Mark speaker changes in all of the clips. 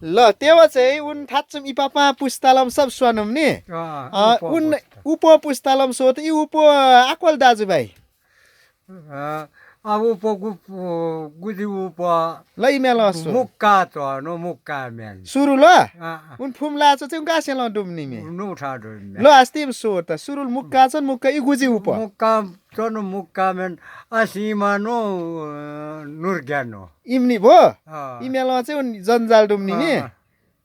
Speaker 1: ल तेवा चाहिँ उन थाचम इपापा पुस्तालम सब स्वानम नि उन उप पुस्तालम सोत इ उप आक्वल दाजुभाइ
Speaker 2: अब उप गुदी उप
Speaker 1: ल इमेल सो
Speaker 2: मुक्का त नो मुक्का मेन
Speaker 1: सुरु ल उन फुम लाचो चाहिँ गासेल डुम्नी मे
Speaker 2: नो उठा दो
Speaker 1: ल अस्ति सो त सुरुल मुक्का छन् मुक्का इ गुजी उप
Speaker 2: मुक्का त नो मुक्का मेन असीमा नो नुर्ग्यानो
Speaker 1: इम्नी भो इमेल चाहिँ उन जन्जाल डुम्नी नि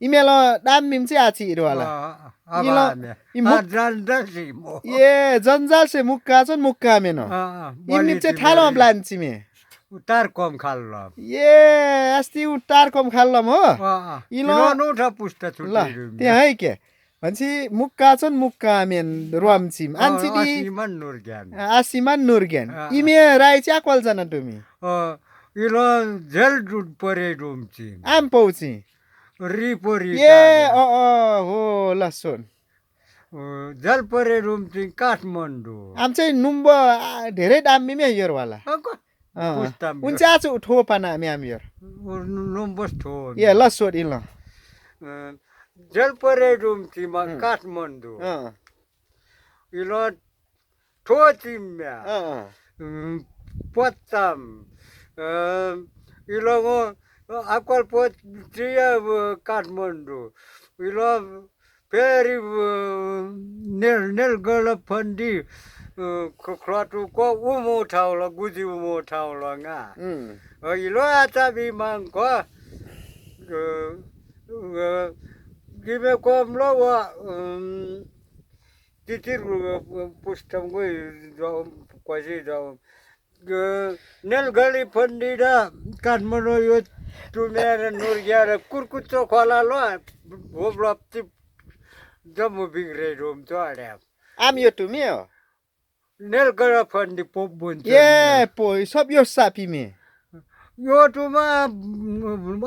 Speaker 1: इमेल दाम मिम चाहिँ आछि इरवाला ए जन्जाल से मुक्का छन् मुक्का मेन इम्नी चाहिँ थालमा ब्लान्ची मे
Speaker 2: उतार कम खाल्ल
Speaker 1: ए अस्ति उतार कम खाल्लम हो
Speaker 2: इलो नौठा पुष्ट
Speaker 1: ल त्यहाँ है के भन्छी मुक्का छन् मुक्का मेन रोमचिम आन्सिडी आसिमान नुर्ग्यान इमे राई चाहिँ आक्वल जना तुमी
Speaker 2: इलो झेल दुध परे डुमची
Speaker 1: आम पौची
Speaker 2: रिपोरी
Speaker 1: ए हो लसोन
Speaker 2: झेल परे डुमची काठमाडौँ
Speaker 1: आम चाहिँ नुम्ब धेरै दामी मे यरवाला उनचे आज ठो पाना म्याम यर
Speaker 2: नुम्बस ठो
Speaker 1: ए लसोन इल
Speaker 2: झेल परे डुमची मा काठमाडौँ इलो ठो चिम्या पत्तम इलो अक्वल पोत्रिया काठमाडौँ इलो फेरि नेल गल फन्डी खटु को उमो ठाउला गुजी उमो ठाउला nga इलो आता बिमाङ को गिमे कोम लो वा तितिर पुस्तम गई जाऊ क्वाजी जाऊ नेल गली फन्डीडा काठमाडौँ यो तुमेर नुर्ग्यार कुर्कुच्चो खोला लो भोब्लप्ती जम्मु बिग्रे रोम छ अरे
Speaker 1: आम यो तुमी हो
Speaker 2: नेल गला फन्डी पोप बुन्छ
Speaker 1: ए पो सब यो सापी मे
Speaker 2: यो तुमा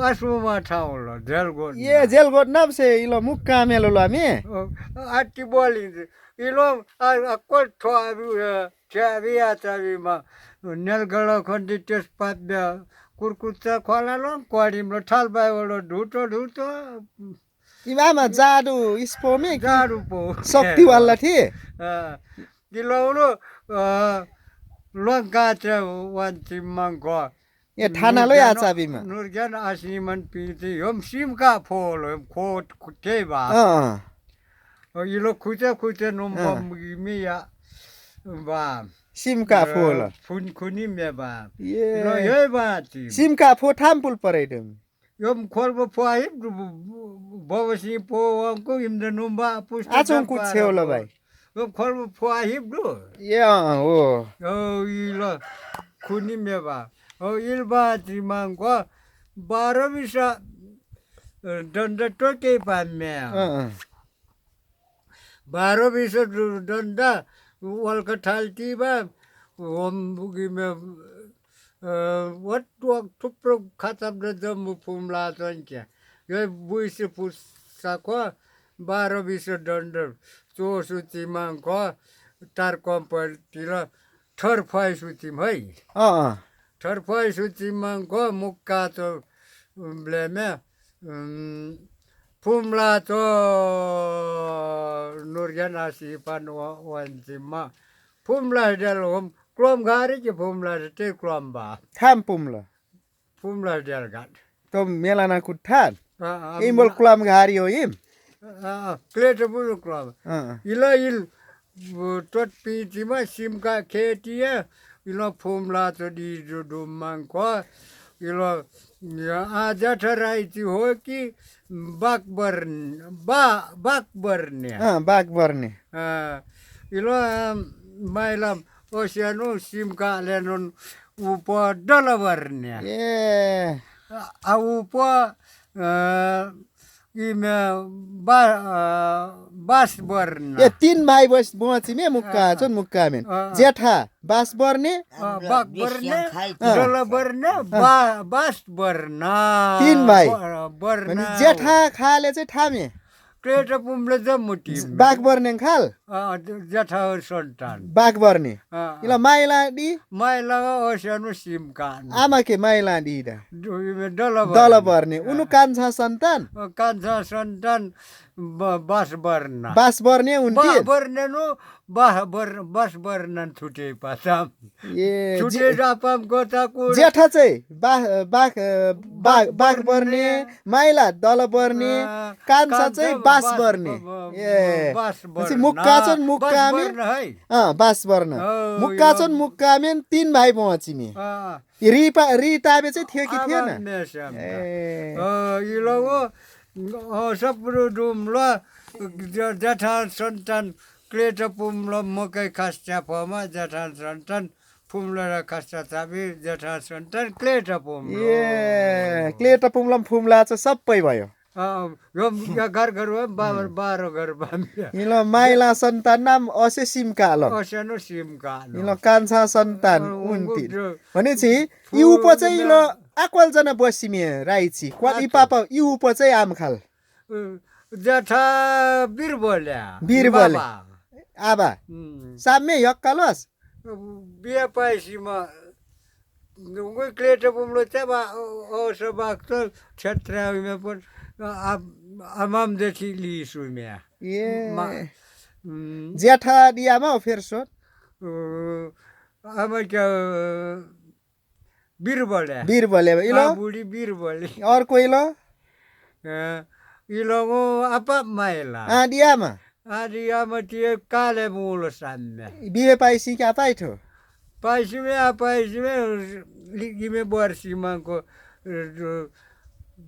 Speaker 2: आसुमा ठाउँ ल जेलगोट
Speaker 1: ए जेलगोट नाम से इलो मुक्का मेलो ल मे
Speaker 2: आटी बोलिन्छ इलो अक्को छाबिया छाबिमा नेल गला खन्डी त्यस पाब्या कुर्कुच्चा खोला लो क्वाडिम ल ठाल बाइवलो ढुटो
Speaker 1: इमामा जाडु स्पो मे
Speaker 2: जाडु पो
Speaker 1: शक्ति वाला थी
Speaker 2: किलोलो लंका छ वान्ची मंगो
Speaker 1: ए थाना लो या चाबीमा
Speaker 2: नुर्ग्यान आसिमन पिति हम सिमका फोल खोट खुटे बा इलो खुचे नुम मिया बा
Speaker 1: सिमका फोल
Speaker 2: फुन खुनी मे बा
Speaker 1: ये
Speaker 2: ये बा
Speaker 1: सिमका फो थामपुल परेदम
Speaker 2: यम खोलबो फोाइ बवसी पो को इमद नुम्बा पुष्ट
Speaker 1: आचों कुछ छेउला भाइ
Speaker 2: यम खोलबो फोाइ दु
Speaker 1: ए हो
Speaker 2: इलो खुनी मे बा इलबा तिमाङको 12 विसा दण्ड टोके पाम्या 12 विसा दण्ड वल्क थाल्टीबा होम बुगिमे वटु थुप्रो खतम जम्मु फुमला चन्क्या यो बुइस पुसाको 12 विसा दण्ड चोसु तिमाङको तार कम्पटीर थर फाइ सुतिम है थरफाइ सुचिमाङको मुक्का तो ब्लेमे फुमला तो नुर्ग्यान आसिपान वान्चिमा फुमला डेल होम क्रोम गारी के फुमला ते क्रोम बा
Speaker 1: थाम फुमला
Speaker 2: डेल गाट
Speaker 1: तो मेलाना कुठान इमल क्लम गारी हो इम
Speaker 2: क्लेट बुल क्लम इला इल टट पिचिमा सिमका खेतिया इलो फुमला तो दी जो दुमाङको इलो आज ठराइची हो कि बाकबर्ने इलो माइला ओसियानो सिमका लेनन उप डलबर्ने
Speaker 1: ए
Speaker 2: उप इमे बास बर्न
Speaker 1: ए 3 भाइ बस बोची मे मुक्का छन् मुक्का मेन जेठा बास बर्ने
Speaker 2: बाक बर्ने डल बर्ने बास बर्न
Speaker 1: 3 भाइ
Speaker 2: बर्न
Speaker 1: जेठा खाले चाहिँ ठामे
Speaker 2: क्रेट पुमले जम्मुटी
Speaker 1: बाक बर्ने खाल
Speaker 2: जेठा सन्तान
Speaker 1: बाघ बर्ने इला माइला डी
Speaker 2: माइला ओसानो सिमकान
Speaker 1: आमा के माइला डी दा
Speaker 2: दल
Speaker 1: दल बर्ने उनु कान्छा सन्तान
Speaker 2: कान्छा सन्तान बास बर्ना
Speaker 1: बास बर्ने उन्ती
Speaker 2: बर्नेनु बास बर्नन छुटे पासाम
Speaker 1: ए
Speaker 2: छुटे जापाम गोताको
Speaker 1: जेठा चाहिँ बाघ बर्ने माइला दल बर्ने कान्छा चाहिँ बास बर्ने ए मुक्का छन् मुक्कामे बास बर्न मुक्का छन् मुक्कामे 3 भाइ पहुँचिमे रिताबे चाहिँ थियो कि थिएन
Speaker 2: सप्रो डुम्लो जेठा सन्तान क्लेट पुम्लो मकै खास्टा फमा जेठा सन्तान फुम्लो र खास्टा चाबी जेठा सन्तान क्लेट पुम्लो
Speaker 1: ए क्लेट पुम्लो फुम्ला चाहिँ सबै भयो
Speaker 2: घर घर 12 घर
Speaker 1: इलो माइला सन्तान नाम असे सिमकालो
Speaker 2: असेनो सिमकालो
Speaker 1: इलो कान्छा सन्तान उन्ती भनेपछि युप चाहिँ इलो आक्वल जना बसिमे राइची क्वाली पापा युप चाहिँ आमखाल
Speaker 2: जेठा बिरबोले
Speaker 1: आबा सामे यक्कालोस
Speaker 2: बिया पाइसीमा उगै क्लेट पुम्लो चाहिँ औस बाक्छ क्षेत्रमे पनि आमामदेखि लिसुम्या
Speaker 1: ए जेठा दियामा फेर्सो
Speaker 2: आमा क्या बिरबले
Speaker 1: इलो
Speaker 2: बुढी बिरबले
Speaker 1: अर्को इलो
Speaker 2: इलोगो apa maila
Speaker 1: दियामा
Speaker 2: tie kale mulo samme
Speaker 1: बिहे पाइसी क्या पाइथो
Speaker 2: paisime ligime borsimanko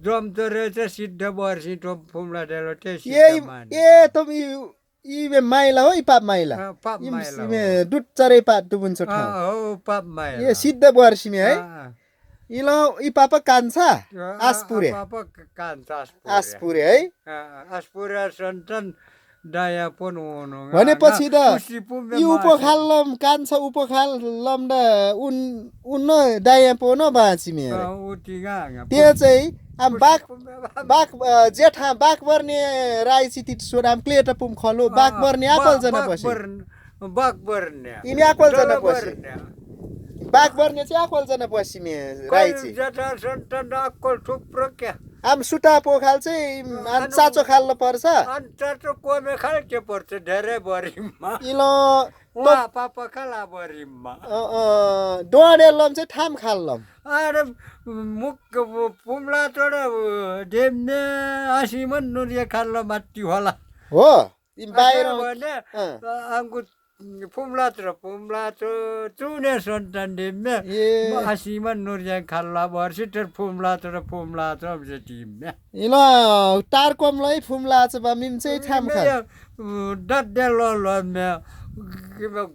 Speaker 2: dom tore चाहिँ सिद्ध वर्षी टोप फुम्ला डेलो त्यसै
Speaker 1: ए तुम इवे माइला हो पाप माइला
Speaker 2: पाप माइला
Speaker 1: दुट चरे पात दुबुन्छ
Speaker 2: हो पाप माइला
Speaker 1: ए सिद्ध वर्षी में है इलो इ पापा कान्छा आसपुरे
Speaker 2: पापा कान्छा
Speaker 1: आसपुरे है
Speaker 2: आसपुरे सन्तान दाया पन हुनु
Speaker 1: भनेपछि त इ उपखालम कान्छा उपखालम द उन दाया पन बाची मे
Speaker 2: उतिगा
Speaker 1: त्यो चाहिँ बाघ जेठा बाघ बर्ने राइची तिट सोराम क्लेट पुम खलो बाघ बर्ने आकल जना बसे
Speaker 2: बाघ बर्ने
Speaker 1: इनी आकल जना बसे बाघ बर्ने चाहिँ आकल जना बसी मे राइची
Speaker 2: जेठा सन्तान आकल थुप्रो क्या
Speaker 1: आम सुटा पोखाल चाहिँ चाचो खाल्न पर्छ
Speaker 2: चाचो कोमे खाल के पर्छ धेरै बरिममा
Speaker 1: इलो
Speaker 2: पापा खाला बरिममा
Speaker 1: डोडेलम चाहिँ ठाम खाल्लम
Speaker 2: अरे मुख पुम्ला तोड डेम्ने आसीमन नुरिया खाल्लो माटी होला
Speaker 1: हो बाहिर
Speaker 2: भने आंगु पुम्ला चुने सन्तान डेम्ने आसीमन नुरिया खाल्ला वर्ष तर पुम्ला टिमने
Speaker 1: इलो टारकोमलाई फुम्ला छ बमिम चाहिँ ठाम खा
Speaker 2: डड्डेलो लम्ने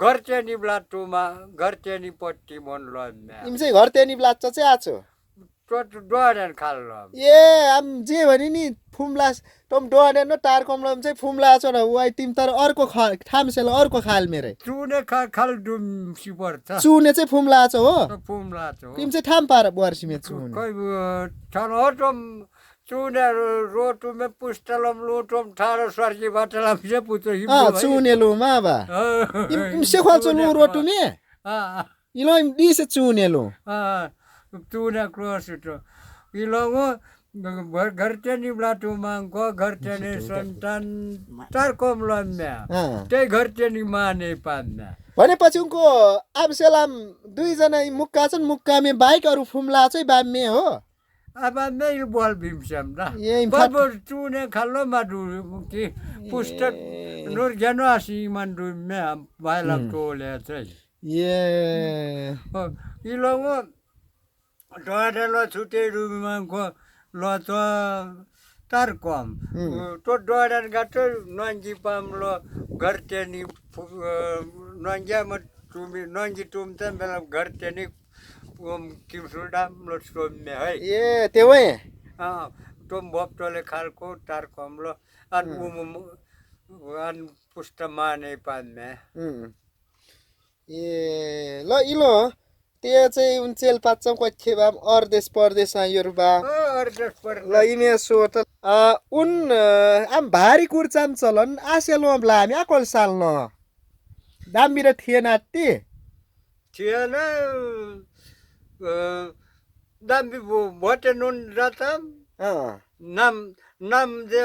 Speaker 2: घरचेनी ब्लाटुमा घरचेनी पट्टी मन लम्ने
Speaker 1: इम चाहिँ घरचेनी ब्लाट चाहिँ आछो
Speaker 2: डोडेन खाल्लो
Speaker 1: ए आम जे भने नि फुम्ला तम डोडेन न टारकोमलम चाहिँ फुम्ला छ र वाइ तिम तर अर्को ठामसेल अर्को खाल मेरे
Speaker 2: चुने खाल डुम सिपर्छ
Speaker 1: चुने चाहिँ फुम्ला छ हो
Speaker 2: फुम्ला छ
Speaker 1: तिम चाहिँ ठाम पार वर्षी मे चुने
Speaker 2: खै छन हटम चुने रोटु मे पुस्तलम लोटम ठारो सर्की बाटलम से पुतो हिबो
Speaker 1: चुने लो माबा इम से खोल चलु रोटु मे इलो इम दिसे चुने लो
Speaker 2: चुने क्रोस तो इलोगो घरचेनी ब्लाटु मांगको घरचेनी सन्तान टारकोम लम्या त्यही घरचेनी माने पान्या
Speaker 1: भनेपछि उनको आमसेलाम दुई जना मुक्का छन् मुक्कामे बाइक अरु फुम्ला चाहिँ बामे हो
Speaker 2: अब मेल बल भीमसम ना बबर चुने खाल्लो माडु कि पुस्तक नोर ज्ञानो आसी मान्डु मे बाइला टोले चाहिँ
Speaker 1: ए
Speaker 2: इलोगो डोडेलो छुटे रुमाको ल त तारकम तो डोडेन गाटो नंजी पामलो घरचेनी नंजा म तुमी नंजी तुमते बेला घरचेनी किम सुडा लो सोम्ने है
Speaker 1: ए तेवै
Speaker 2: तुम बप्टोले खालको तारकम लो अन अन पुष्ट माने पान्ने
Speaker 1: ए ल इलो त्यो चाहिँ उन्चेल पाच्छम कच्चे बाम अर्देश परदेश योरुबा
Speaker 2: अर्देश पर
Speaker 1: ल इमे सोत उन आम भारी कुर्चाम चलन आसेल ब्ला हामी आकोल साल न दाम्बिर थिएन ती
Speaker 2: थिएन दाम्बी भोटे नुन जातम नाम नाम जे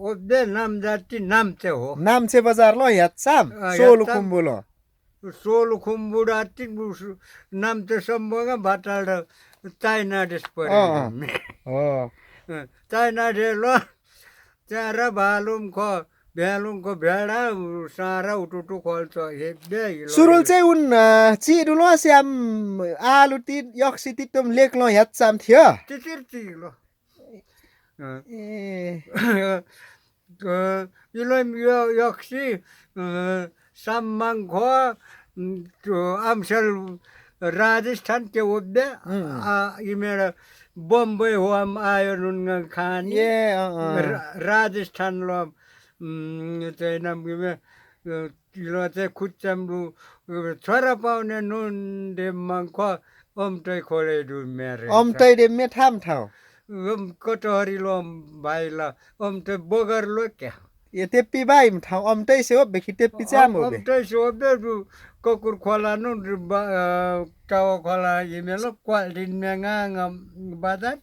Speaker 2: ओबे नाम जाति नाम चाहिँ हो
Speaker 1: नामचे बजार ल याच्छाम सोलु कुम्बुलो
Speaker 2: सोल खुम्बुडाती नाम चाहिँ सम्बोगा भाटाड चाइना डेस पऱ्यो चाइना डे ल त्यहाँ र भालुमको भ्यालुमको भेडा सारा उटुटु खोल्छ हेब्बे
Speaker 1: सुरुल चाहिँ उन चिरुलो स्याम आलु ति यक्सी ति तुम लेख्लो याच्छाम थियो
Speaker 2: तितिर तिलो
Speaker 1: ए
Speaker 2: इलो यक्सी सामाङ खो आमसल राजस्थान के ओब्दे इमेरा बम्बई हो हम आयो नुन खानी राजस्थान लो चाहिँ नाम लो चाहिँ खुच्चाम्लु छोरा पाउने नुन डेममा खो अम्टै खोले दु मेरे
Speaker 1: अम्टै डेममे ठाम ठाउँ
Speaker 2: कटहरी लो भाइ ल अम्टै बगर लो क्या
Speaker 1: ये तेप्पी बाई ठाउँ अम्टै से हो बेखि तेप्पी चाम हो बे
Speaker 2: अम्टै से हो बे ककुर खोला नु टावा खोला इमेलो क्वालिटी मेगा बाजार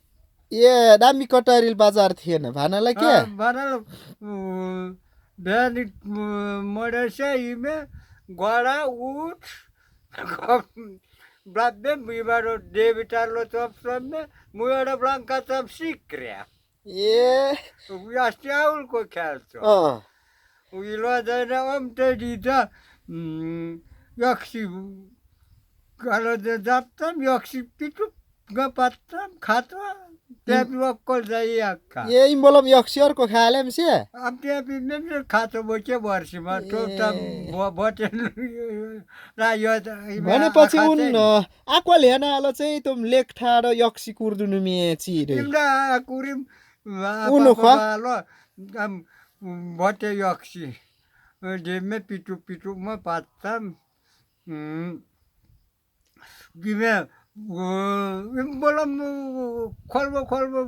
Speaker 1: ये दामी कटहरी बाजार थिएन भानालाई के
Speaker 2: भानालाई भ्यानी मडसे इमे घोडा उठ ब्लाबे बिबारो डेबिटारलो चप सबमे मुएडा ब्लांका चप सिक्रिया
Speaker 1: ए
Speaker 2: यास्ट्याउल को खेल्छ उइलो जाइन अम्टे दिता यक्सी गालो जाप्तम यक्सी पिटु गपातम खातो त्यापि वक्कल जाइयाक्का
Speaker 1: ए इम्बोलम यक्सीहरुको खालेम से
Speaker 2: अब त्यापि मेम खातो बोके वर्षमा टोटा बटेन रा यो
Speaker 1: भनेपछि उन आक्वाल हेनालो चाहिँ तुम लेख ठाडो यक्सी कुर्दुनु मे चिरे
Speaker 2: इमला कुरिम
Speaker 1: उनो
Speaker 2: लो भटे यक्सी डेमे पिटु पिटु म पात्तम गिमे बोलम खोल्बो खोल्बो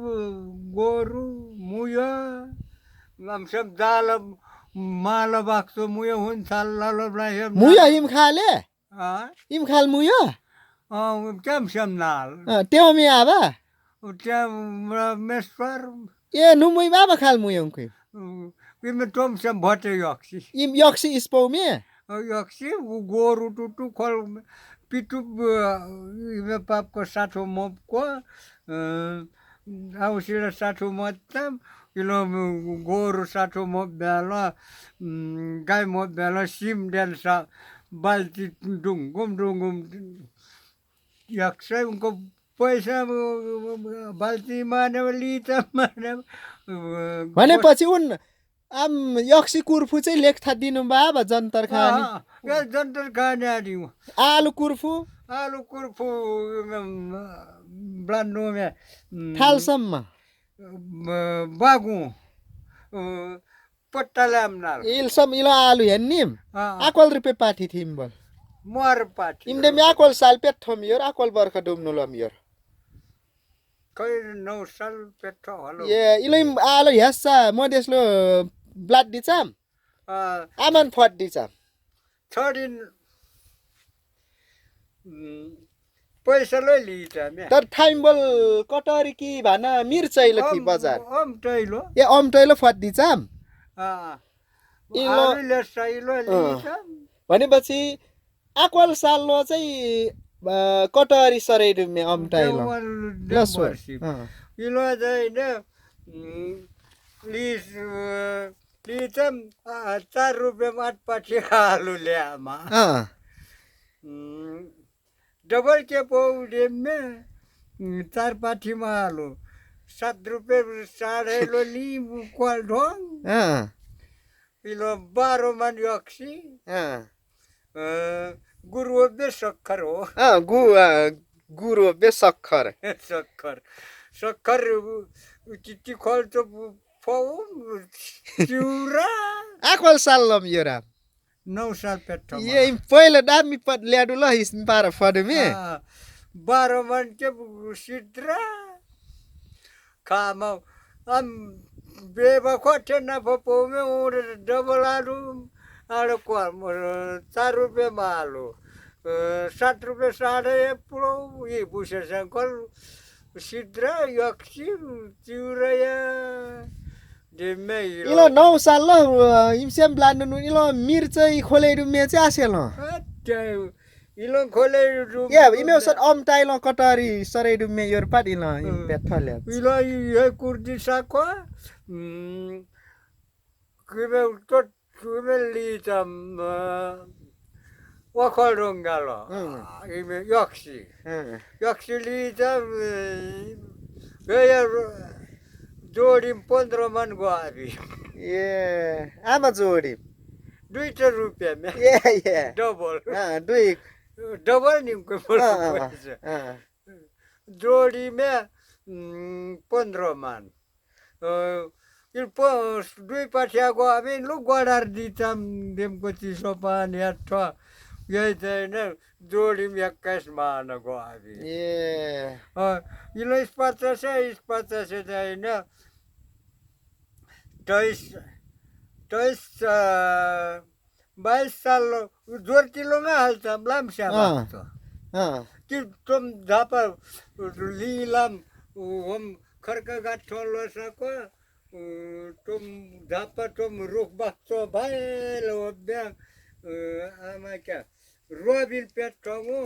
Speaker 2: गोरु मुया हम सब दाल माल बाक्सो मुया हुन साल लाल ब्ला
Speaker 1: मुया हिम खाले हिम खाल मुया
Speaker 2: केम सम नाल
Speaker 1: त्यो मे आबा
Speaker 2: त्या मेस्वर
Speaker 1: ए नुमुई बाबा खाल मुयंकै
Speaker 2: इमे टोम सम भटे यक्सी
Speaker 1: इम यक्सी स्पौ मे
Speaker 2: यक्सी गोरु टुटु खोल पिटु इमे पापको साठो मपको आउसिर साठो मत्तम किलो गोरु साठो मप बेला गाई मप बेला सिम डेल्सा बाल्टी डुङ्गुम डुङ्गुम यक्सै उनको पैसा बाल्टी माने लिटा माने
Speaker 1: भनेपछि उन आम यक्सी कुर्फु चाहिँ लेख्था दिनु बाबा जन्तर खानी
Speaker 2: ए जन्तर खानी आदि
Speaker 1: आलु कुर्फु
Speaker 2: ब्लान्डो में
Speaker 1: थालसम्म
Speaker 2: बागु पट्टालाम नाल
Speaker 1: इलसम इलो आलु हेन्निम आकोल रुपे पाठी थिम बोल
Speaker 2: मोर पाठी
Speaker 1: इमदे मे आकोल साल पेठम योर आकोल बर्खा डुम्नु लम योर
Speaker 2: कइ 9 साल पेठो हलो
Speaker 1: ए इलो आलु हेस्सा मदेसलो ब्लड दिचाम आमन फट दिचाम
Speaker 2: छोडिन पैसा लै लिटा मे
Speaker 1: तर थाइम्बल कटहरी कि भाना मिर्चैलो थि बजार
Speaker 2: अम्टैलो
Speaker 1: ए अम्टैलो फट दिचाम
Speaker 2: इलो लेसाइलो लिटा
Speaker 1: भनेपछि आक्वाल साललो चाहिँ कटहरी सरै दुमे अम्टैलो
Speaker 2: इलो चाहिँ लिचम 4 रुपैयाँ 8 पाठी आलु ल्यामा डबल के पौडे में 4 पाठी में आलु 7 रुपये 4.5 ली क्वाल ढोंग इलो 12 मन यक्सी गुरु बे सक्खर हो
Speaker 1: गुरु बे सक्खर
Speaker 2: सक्खर चिट्टी खोल तो फौ चुरा
Speaker 1: आक्वाल साल लम योरा
Speaker 2: 9 साल पेट्रोल
Speaker 1: ये पहिला दामी पद ल्याडु ल हिस पारा फडमे
Speaker 2: 12 मन के सिद्रा खामा am beba khote na popo me ore double alu आड़ो को 4 रुपये मालो 7 रुपये साढ़े पुरो ये पूछे संकल सिद्रा यक्षी चिउरया डेमे
Speaker 1: इलो 9 साल ल इमसेम ब्लान्डनु इलो मिर्चै खोलेडु मे चाहिँ आसेल
Speaker 2: इलो खोलेडु
Speaker 1: या इमे सर अम टाइलो कटारी सरेडु मे योर पाट इलो पेथले
Speaker 2: इलो ये कुर्दी साको किबे तो किबे लिtam wakolongalo ime yaksi litam gaya जोडी 15 मन गयो
Speaker 1: ए आमा जोडी
Speaker 2: 2 रुपैयाँ में
Speaker 1: ए
Speaker 2: डबल
Speaker 1: दुई
Speaker 2: डबल निको जोडी में 15 मन दुई पठिया गयो हामी लु गडार दिtam देमको चिसो पानी हट यही चाहिँ न जोडी 21 मान गयो हामी
Speaker 1: ए
Speaker 2: इलो 50 चाहिँ न 22 साल जोर किलो में हाल्छ लामस्या भएको कि तुम झापा लीलाम हम खर्क गाठो लसको तुम झापा तुम रुख बक्सो भाइलो ब्याङ आमा क्या रोबिल पेट्रोमो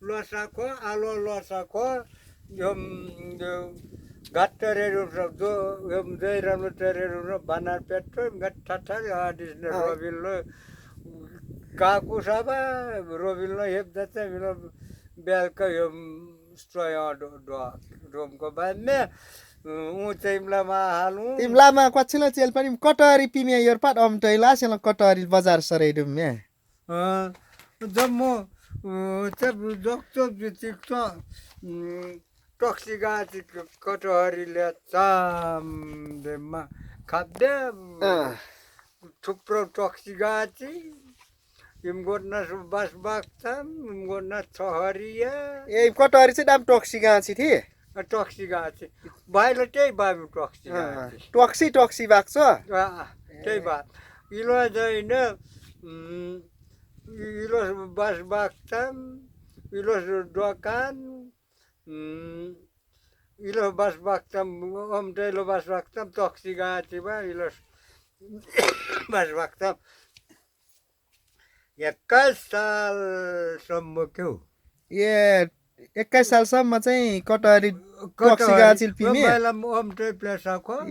Speaker 2: लसाको आलो लसाको गट्टरेरु जो जैरानो तेरेरु बनार पेट्रो गट्ठाठा आदिसने रोबिल काकु सभा रोबिल हेप्दा चाहिँ बेलका यो स्ट्रय रोमको बादमा तिमलामा हालु
Speaker 1: तिमलामा कछिला चेल पनि कटरी पिमे योर पाट अमटैला सेल कटरी बजार सरेडु मे
Speaker 2: जम्मो सब जक्तो बितिक्तो टक्सी गाची कटहरीले चाम देमा खाद्य थुप्रो टक्सी गाची इमगोना बस बाक्थम इमगोना छहरिया
Speaker 1: ए कटहरी चाहिँ दाम टक्सी गाची थिए
Speaker 2: टक्सी गाची भाइले त्यही बाबु टक्सी
Speaker 1: टक्सी बाक्छ
Speaker 2: त्यही बा इलो चाहिँ इलो बस बाक्थम इलो दोकान इलो बस बाक्थम अमटेलो बस बाक्थम टक्सी गाची बा इलो बस बाक्थम 21 सालसम्म क्यौ
Speaker 1: ए 21 सालसम्म चाहिँ कटहरी टक्सी गाची पिमे
Speaker 2: पहिला अमटे प्लेसको ए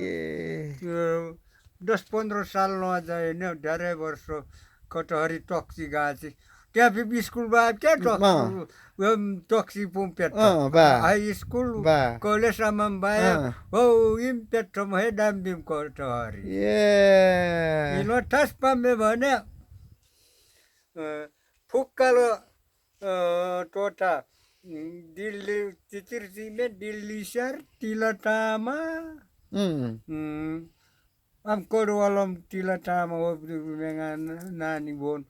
Speaker 2: 10-15 साल नजाए न धेरै वर्ष कटहरी टक्सी गाची त्यहाँ पनि स्कुलमा क्या टक्सी पुम्पेट हाई स्कुल कलेजसम्म भयो हो इम पेट्रोम है दाम दिम कटहरी
Speaker 1: ए
Speaker 2: इनो ठस पामे भने फुक्कालो टोटा दिल्ली चितिरजी में दिल्ली शहर तिलटामा am कोडवालम तिलटामा हो नानी बोन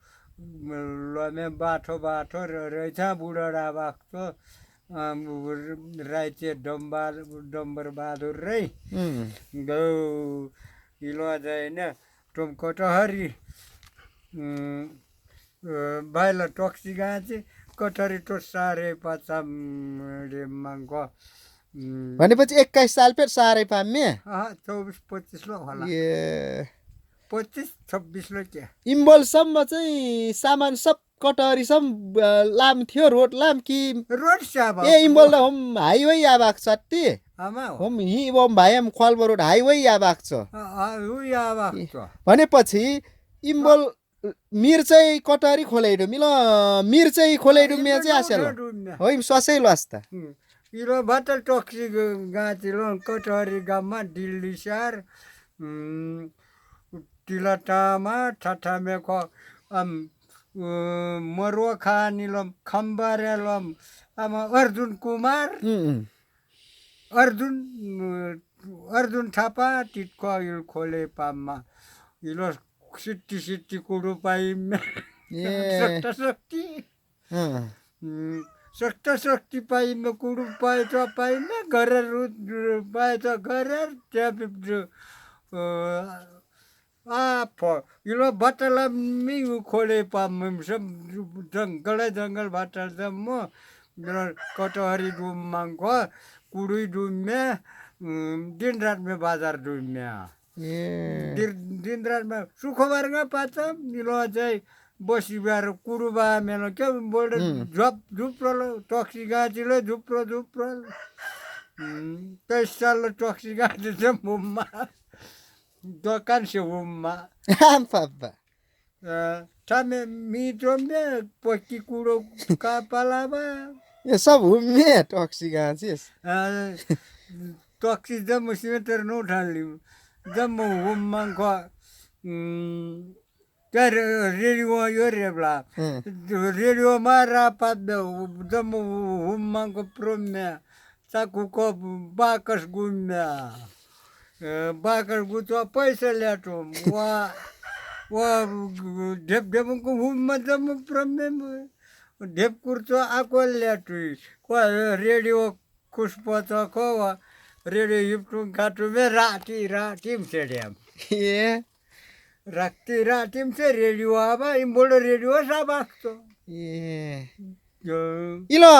Speaker 2: लमे बाठो रहेछ बुढा बाक्तो राइचे डम्बर बहादुर रै गौ इलो जाइन टम कटहरी बाइला टक्सी गाची कटहरी तो सारे पाचा मांगो
Speaker 1: भनेपछि 21 साल पे सारे पामे
Speaker 2: 24-25 लो होला
Speaker 1: ए
Speaker 2: 25-26 लो के
Speaker 1: इम्बोल सम्म चाहिँ सामान सब कटहरी सम लाम थियो रोड लाम कि
Speaker 2: रोड साबा
Speaker 1: ए इम्बोल हम हाईवे या बाक सत्ती
Speaker 2: आमा
Speaker 1: हम हि बम भाइम खलबो रोड हाईवे या बाक छ भनेपछि इम्बोल मिर्चै कटहरी खोलेडु मिल मिर्चै खोलेडु मे चाहिँ आसेल हो इम ससै लस्ता
Speaker 2: इरो बाटल टक्सी गाची लो कटहरी गाममा दिल्ली शहर तिलटामा ठाठामेको मरुवा खानिलम खम्बारेलम आमा अर्जुन कुमार अर्जुन थापा टिटको खोले पाममा इलो सिट्टी कुडो पाइमे
Speaker 1: ए
Speaker 2: सक्ती
Speaker 1: अँ,
Speaker 2: सक्ती पाइमे कुडो पाएछ पाइमे गरेर पाएछ गरेर इलो बटला मी खोले पाम सब जंगल बटल दम कटहरी डूम मांग कुड़ी डूमे दिन रात में बाजार डूमे
Speaker 1: ए
Speaker 2: दिन रात में सुखबार पाता इलो चाहिँ बसी बार कुडुबा मेलो के बोल्ड झुप्रो टक्सी गाजीले झुप्रो 23 साल टक्सी गाजी चाहिँ मुम्मा दोकान से मुम्मा
Speaker 1: पापा
Speaker 2: Tame mitombe poti kuro kapalaba.
Speaker 1: ये सब हुम्मे taxi गाँचिस
Speaker 2: Toksi damo simeter no dhali. Damo hummanko ter radio yorebla. Radio mara padde damo hummanko promme. Takuko bakas gumme. Bakas guto पैसा ल्याटो वा ढेप ढेपको हुममा दम प्रमे ढेप कुर्तो आको ल्याटुई को रेडियो खुशपत को रेडियो हिप्टु घाटु में राटीम स्टेडियम
Speaker 1: ए
Speaker 2: राटीम से रेडियो आबा इम्बोल रेडियो साबाक्तो
Speaker 1: ए इलो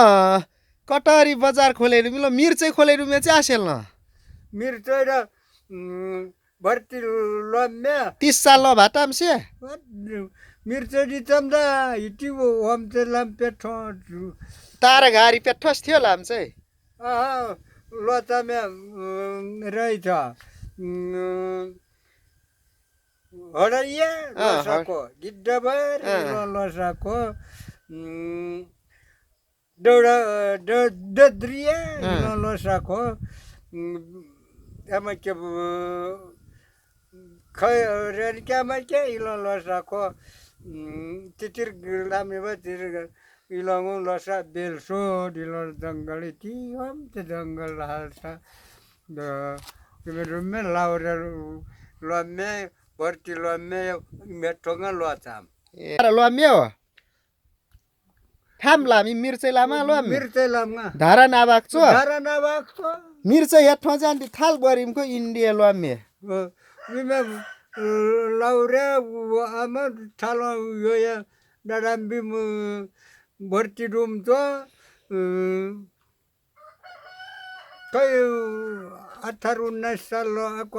Speaker 1: कटहरी बजार खोलेर इलो मिर्चै खोलेर मे चाहिँ आसेल न
Speaker 2: मिर्चै र भर्ती लम्या
Speaker 1: 30 साल ल भाटाम से
Speaker 2: मिर्चै दितम दा हिटी हम ते लम पेठो
Speaker 1: तारा घारी पेठोस थियो लाम चाहिँ
Speaker 2: लता में रहेछ हडरिया लसाको गिड्डबर लसाको दौडा दद्रिया लसाको ama ke khayr ke ama ke ilo losako titir lami ba titir ilongun losa belso dilo dangal ti ham te dangal halsa da kemudian laura lame berti lame metonga lotam
Speaker 1: ara lame हो थाम लामी मिर्चै लामा lump
Speaker 2: मिर्चै लामा
Speaker 1: धारा नाबाक्छो मिर्चै हेठो जान्ति थाल बरिमको India लमे
Speaker 2: विमे लाउरे आमा थाल यो या दाराम्बी भर्ती room तो कई 18-19 साल आको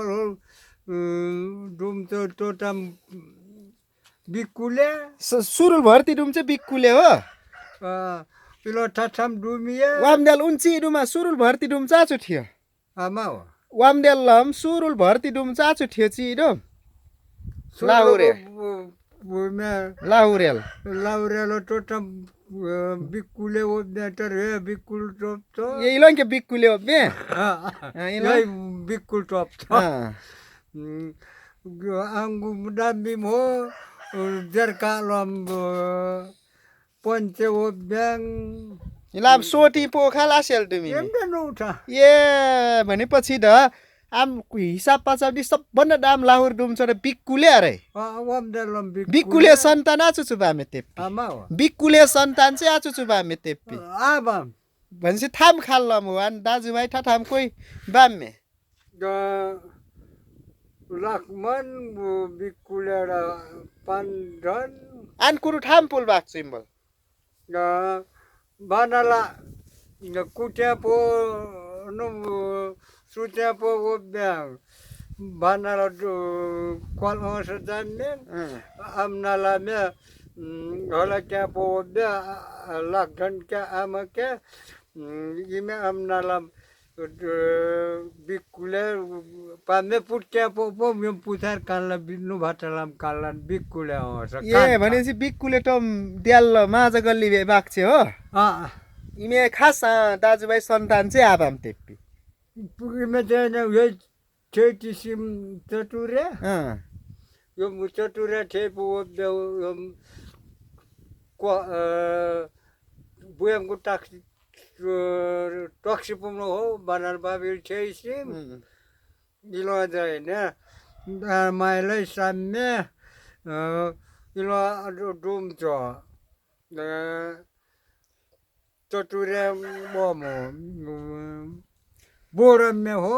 Speaker 2: रुम तो टोटम बिकुले
Speaker 1: सुरुल भर्ती रुम चाहिँ बिकुले हो
Speaker 2: पिलो थाथाम डुमिया
Speaker 1: वामदेल उन्ची डुमा सुरुल भर्ती डुम चाचो थियो
Speaker 2: आमा हो
Speaker 1: वामदेल लम सुरुल भर्ती डुम चाचो थियो चिडो लाहुरे
Speaker 2: लाहुरेल टोटम बिकुले ओ बेटर हे बिकुल टॉप तो
Speaker 1: ये इलों के बिकुले हो बे
Speaker 2: ये बिकुल टॉप तो अंगु मुदाबी मो जरकालम पंचे वो ब्याङ
Speaker 1: इलाम सोटी पोखा लासेल तिमी ए भनेपछि द आम हिसाब पचाउदी सबभन्दा दाम लाहुर डुम्छ र बिकुले अरे बिकुले सन्तान आचुचु बामे तेप्पी बिकुले सन्तान चाहिँ आचुचु बामे तेप्पी भनेपछि थाम खाल्लम हो अन दाजुभाइ थाम कोही बामे
Speaker 2: लक्ष्मण बिकुले र पाण्डन
Speaker 1: आन कुरु ठाम पुल बाक symbol
Speaker 2: banala kutia po no sutia po obyang banala kwal os damen amnala me hola kya po obya lakhan kya amake ime amnala bikule pame putia po mem putar kala binu batalam kalan bikule os
Speaker 1: ए भनेपछि बिकुले त द्याल माझा गल्ली बाक्छे हो इमे खास दाजुभाइ सन्तान चाहिँ आबाम तेप्पी
Speaker 2: पुगिमे चाहिँ यो खेती सिम चटुरे यो चटुरे थेपु यो बुयमको टक्सी पुग्नु हो बनार बाबी छेसिम दिलो चाहिँ हैन माइलै साम्य इलो डुम छ चटुरे मोमो बोरमे हो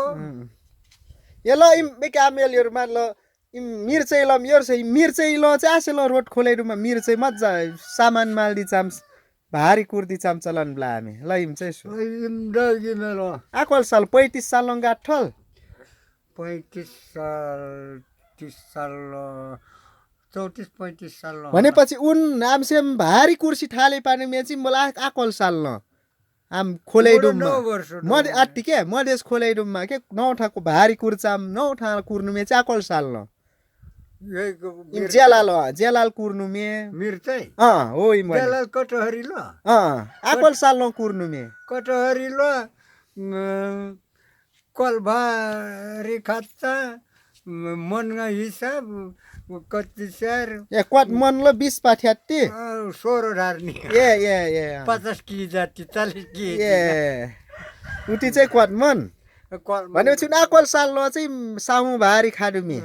Speaker 1: यलो इम बेकामेल योर मान लो इम मिर्चै लम योर छै मिर्चै लो चाहिँ आसेलो रोड खोलेरुमा मिर्चै मज्जा सामान माल्दी चाम्स भारी कुर्दी चाम चलन ब्ला हामी ल इम चाहिँ सु
Speaker 2: इम डगी मेरो
Speaker 1: आकोल साल 35 साल लं गाठल
Speaker 2: 35 साल 30 साल 34-35 साल
Speaker 1: भनेपछि उन आमसेम भारी कुर्सी ठाले पानी मेची मला आकोल साल न आम खोलेडुममा मद आट्टी के मदेस खोलेडुममा के नौठाको भारी कुर्चाम नौठा कुर्नु मे चाकोल साल न इम जेलाल कुर्नु मे
Speaker 2: मिर्चै
Speaker 1: हो इम
Speaker 2: जेलाल कटहरी ल
Speaker 1: आकोल साल न कुर्नु मे
Speaker 2: कटहरी ल कलभारी खात्ता मनगा हिसाब कति स्यार
Speaker 1: ए क्वाट मन ल 20 पाठ्यात्ती
Speaker 2: 16 ढार्नी
Speaker 1: ए
Speaker 2: 50 केजी जाति 40 केजी
Speaker 1: उति चाहिँ क्वाट मन भनेपछि आकोल साल ल चाहिँ सामु भारी खाडु मे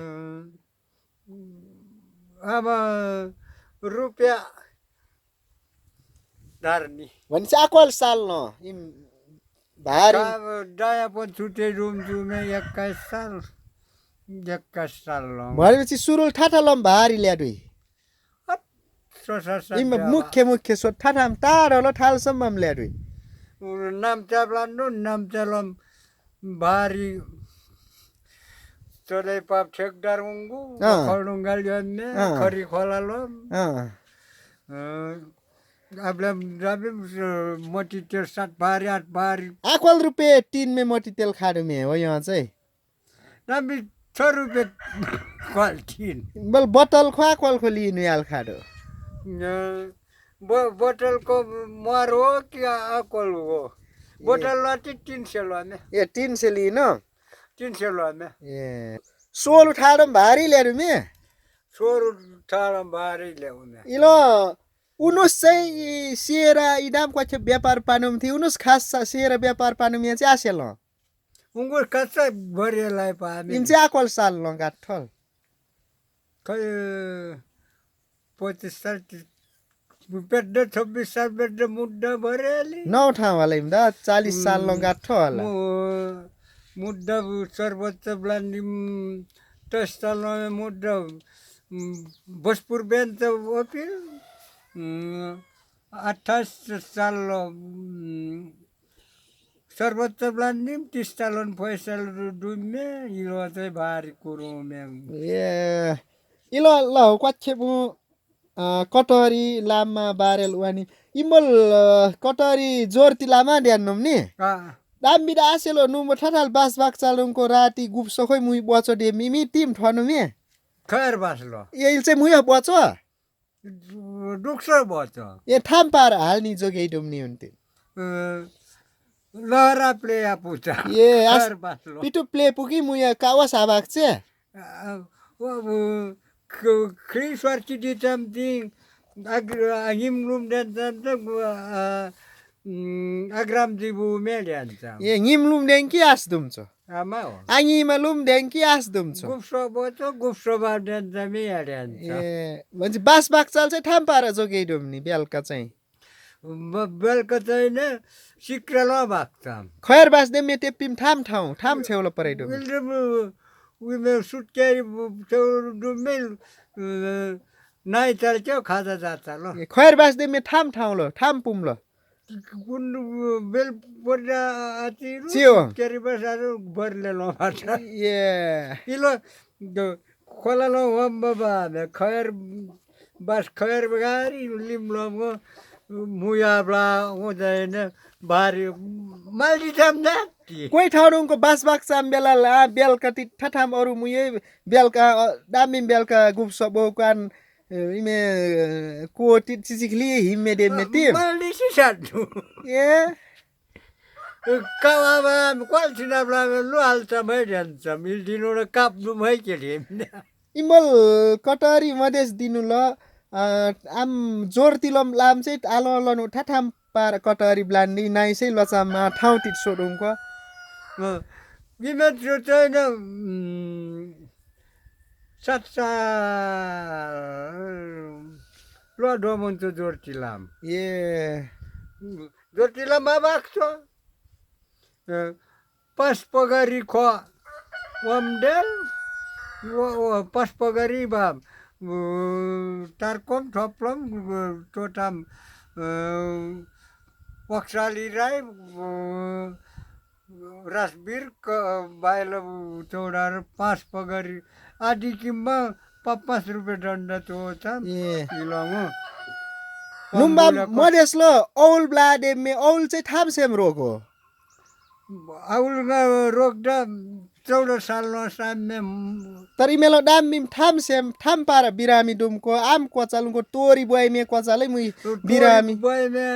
Speaker 2: अब रुपियाँ ढार्नी
Speaker 1: भनेपछि आकोल साल न इम भारी
Speaker 2: डाया पनि छुटे रुम जुमे 21 साल 21 साल
Speaker 1: भनेपछि सुरुल ठाठा लम भारी ल्याडुई इम मुख्य सो ठाठाम टाढो ल ठालसम्म ल्याडुई
Speaker 2: नाम्चा ब्लान्डो नाम्चा लम भारी चले पाप ठेकदार उंगु खडुंगाल जन्ने खरी खोला लम आपल्या जाबे मोटी तेल 7 भारी 8 भारी
Speaker 1: आकोल रुपये 3 में मोटी तेल खाडु में हो यहाँ चाहिँ
Speaker 2: नाबी 6 रुपये क्वालिटी
Speaker 1: बल बोतल खो आकोल खो लिनु याल खाडो
Speaker 2: बोतल को मार हो कि आकोल हो बोतल लाती 300 लाने
Speaker 1: ए 300 लिनु
Speaker 2: 300 लाने
Speaker 1: ए सोल उठाडम भारी ल्याडु मे
Speaker 2: सोल उठाडम भारी ल्याउने
Speaker 1: इलो उनुस चाहिँ सेरा इदाम क्वाचे व्यापार पानुम थी उनुस खास सेरा व्यापार पानुम या चाहिँ आसेल
Speaker 2: उंगुर कच्चा भरेलाई पामे
Speaker 1: इम चाहिँ आकोल साल ल गाठल
Speaker 2: खै 25 साल पेट 26 साल पेट मुद्दा भरेली
Speaker 1: नौ ठाउँ होला इम दा 40 साल ल गाठो होला
Speaker 2: मुद्दा सर्वोच्च ब्लान्डिम तस्ताल मुद्दा भोजपुर बेन्च वकिल 28 साल सर्वोच्च ब्लान्डिम 30 साल फैसल डुम्ने इलो चाहिँ भारी कुरो म्याम
Speaker 1: ए इलो ल क्वाचे बु कटहरी लामा बारेल वानी इमल कटहरी जोरती लामा ड्यान्नुम नि दाम्बिदा आसेलो नुम ठठाल बास बाक चालुङको राती गुप्सो खोइ मुइ बचो दे मिमी टिम ठनु मे
Speaker 2: खैर बासलो
Speaker 1: एल चाहिँ मुइ बचो
Speaker 2: दुख्सो बचो
Speaker 1: ए थाम पार हाल्नी जोगै डुम्नी हुन्थे
Speaker 2: लहरा प्ले आपुचा
Speaker 1: ए खैर बासलो पिटु प्ले पुकी मुइ कावास आबाक छे
Speaker 2: Kriswar di something agim room dan agram dibu median sam.
Speaker 1: ए ngimlum denki asdum cho
Speaker 2: Amao.
Speaker 1: angi malum denki asdum cho
Speaker 2: Gupso boto gupso badan dami median sam.
Speaker 1: ए भन्छ बास बाक चाल चाहिँ थाम पार जोगै डुम्नी बेलका चाहिँ
Speaker 2: Belka चाहिँ ne sikrala baksam.
Speaker 1: खैर बास दे मे टेपिम थाम ठाउँ थाम छेउला परै डुम
Speaker 2: We will shoot carry to do mill. Nai चल्थ्यो खाजा जाता ल
Speaker 1: खैर बास दे मे थाम ठाउँ ल थाम पुम ल
Speaker 2: कुन बेल पर्दा आतिरु
Speaker 1: चियो
Speaker 2: केरी बसारु भरले ल माछा
Speaker 1: ए
Speaker 2: इलो खोला ल वम बाबा खैर बस खैर बगारी लिमलमको मुया ब्ला हुँदैन भारी मालि जाम्दा
Speaker 1: कोही ठाउँको बास बाक चाम बेला ला बेलका ति ठठाम अरु मुये बेलका दामी बेलका गुप्स बोकान इमे कोटी चिचिखली हिमे दे मेति
Speaker 2: मालि सिसाडु
Speaker 1: ए
Speaker 2: कावा क्वाल छिना ब्ला लु हाल्छ मै जान्छ मिल दिनु र काप नु मै केले
Speaker 1: इमल कटरी मदेस दिनु ल आम जोर तिलम लाम चाहिँ आलो लन ठठाम पार कटरी ब्लान्डी नाइ चाहिँ लचामा ठाउँ टिट सोडुङको
Speaker 2: विमेट चाहिँ satsa lo domon to dortilam
Speaker 1: A
Speaker 2: dortilam babakso pas pagari kho wamdel pas pagari bab tarkom thoplom totam waksali rai rasbir baila todar pas pagari adi kimba 50 रुपियाँ दण्ड तो छ
Speaker 1: ए
Speaker 2: इलामो
Speaker 1: नुम्बा मधेसलो औल ब्लाडेमे औल चाहिँ थाम्सेम रोग हो
Speaker 2: आउलगा रोक्दा 14 सालमा साम्ने
Speaker 1: तर इमेलो डाम्बिम थाम्सेम थाम्पारा बिरामी दुमको आम कोचालुको तोरी बोइमे कोचालै मुइ बिरामी
Speaker 2: बोइमे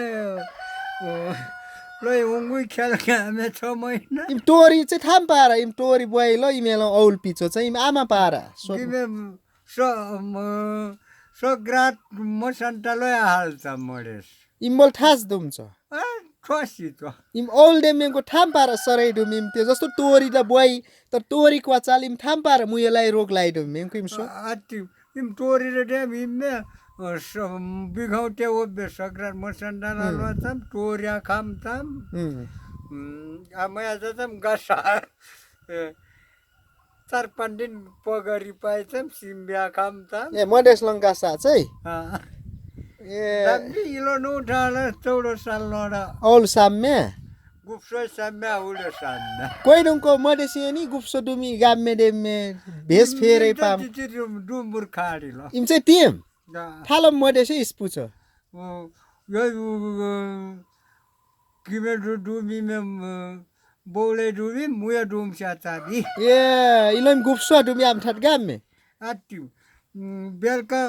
Speaker 2: लय उंगुई खेल गामे 6 महिना
Speaker 1: इम तोरी चाहिँ थाम्पारा इम तोरी बोइ ल इमेलो औल पिचो चाहिँ इम आमा पारा
Speaker 2: किमे सो ग्रात मसन्टालय हाल्छ मरेस
Speaker 1: इमबोल थास दुम्छ
Speaker 2: ठोसी त
Speaker 1: इम औल डेमेको थाम्पारा सरै दुमिम त्यो जस्तो तोरी ल बोइ तर तोरी कोचाल इम थाम्पारा मुयलाई रोग लाई दुमिम किम सो
Speaker 2: अति इम तोरी रे डेम इमे बिघौटे ओबे सग्रात मसन्टाला लछम तोरिया खामतम आमया जतम गसा 4-5 दिन पगरी पाइछम सिम्बिया खामतम
Speaker 1: ए मधेस लङ्कासा चाहिँ ए
Speaker 2: दाबी इलो नुठाला 14 साल नडा
Speaker 1: औल साम्मे
Speaker 2: गुप्सो साम्या उले सान्ना
Speaker 1: कोइ दुमको मधेसी नि गुप्सो दुमी गाम्मे डेम्मे भेस फेरै पाम
Speaker 2: डुम्बुर खाडी ल
Speaker 1: इम चाहिँ तिम थालम मधेसी स्पुछ
Speaker 2: यो किमे डुमी मे बोले डुमी मुया डुम चाबी
Speaker 1: ए इलम गुप्सो दुमी आम ठट गाम्मे
Speaker 2: आति बेलका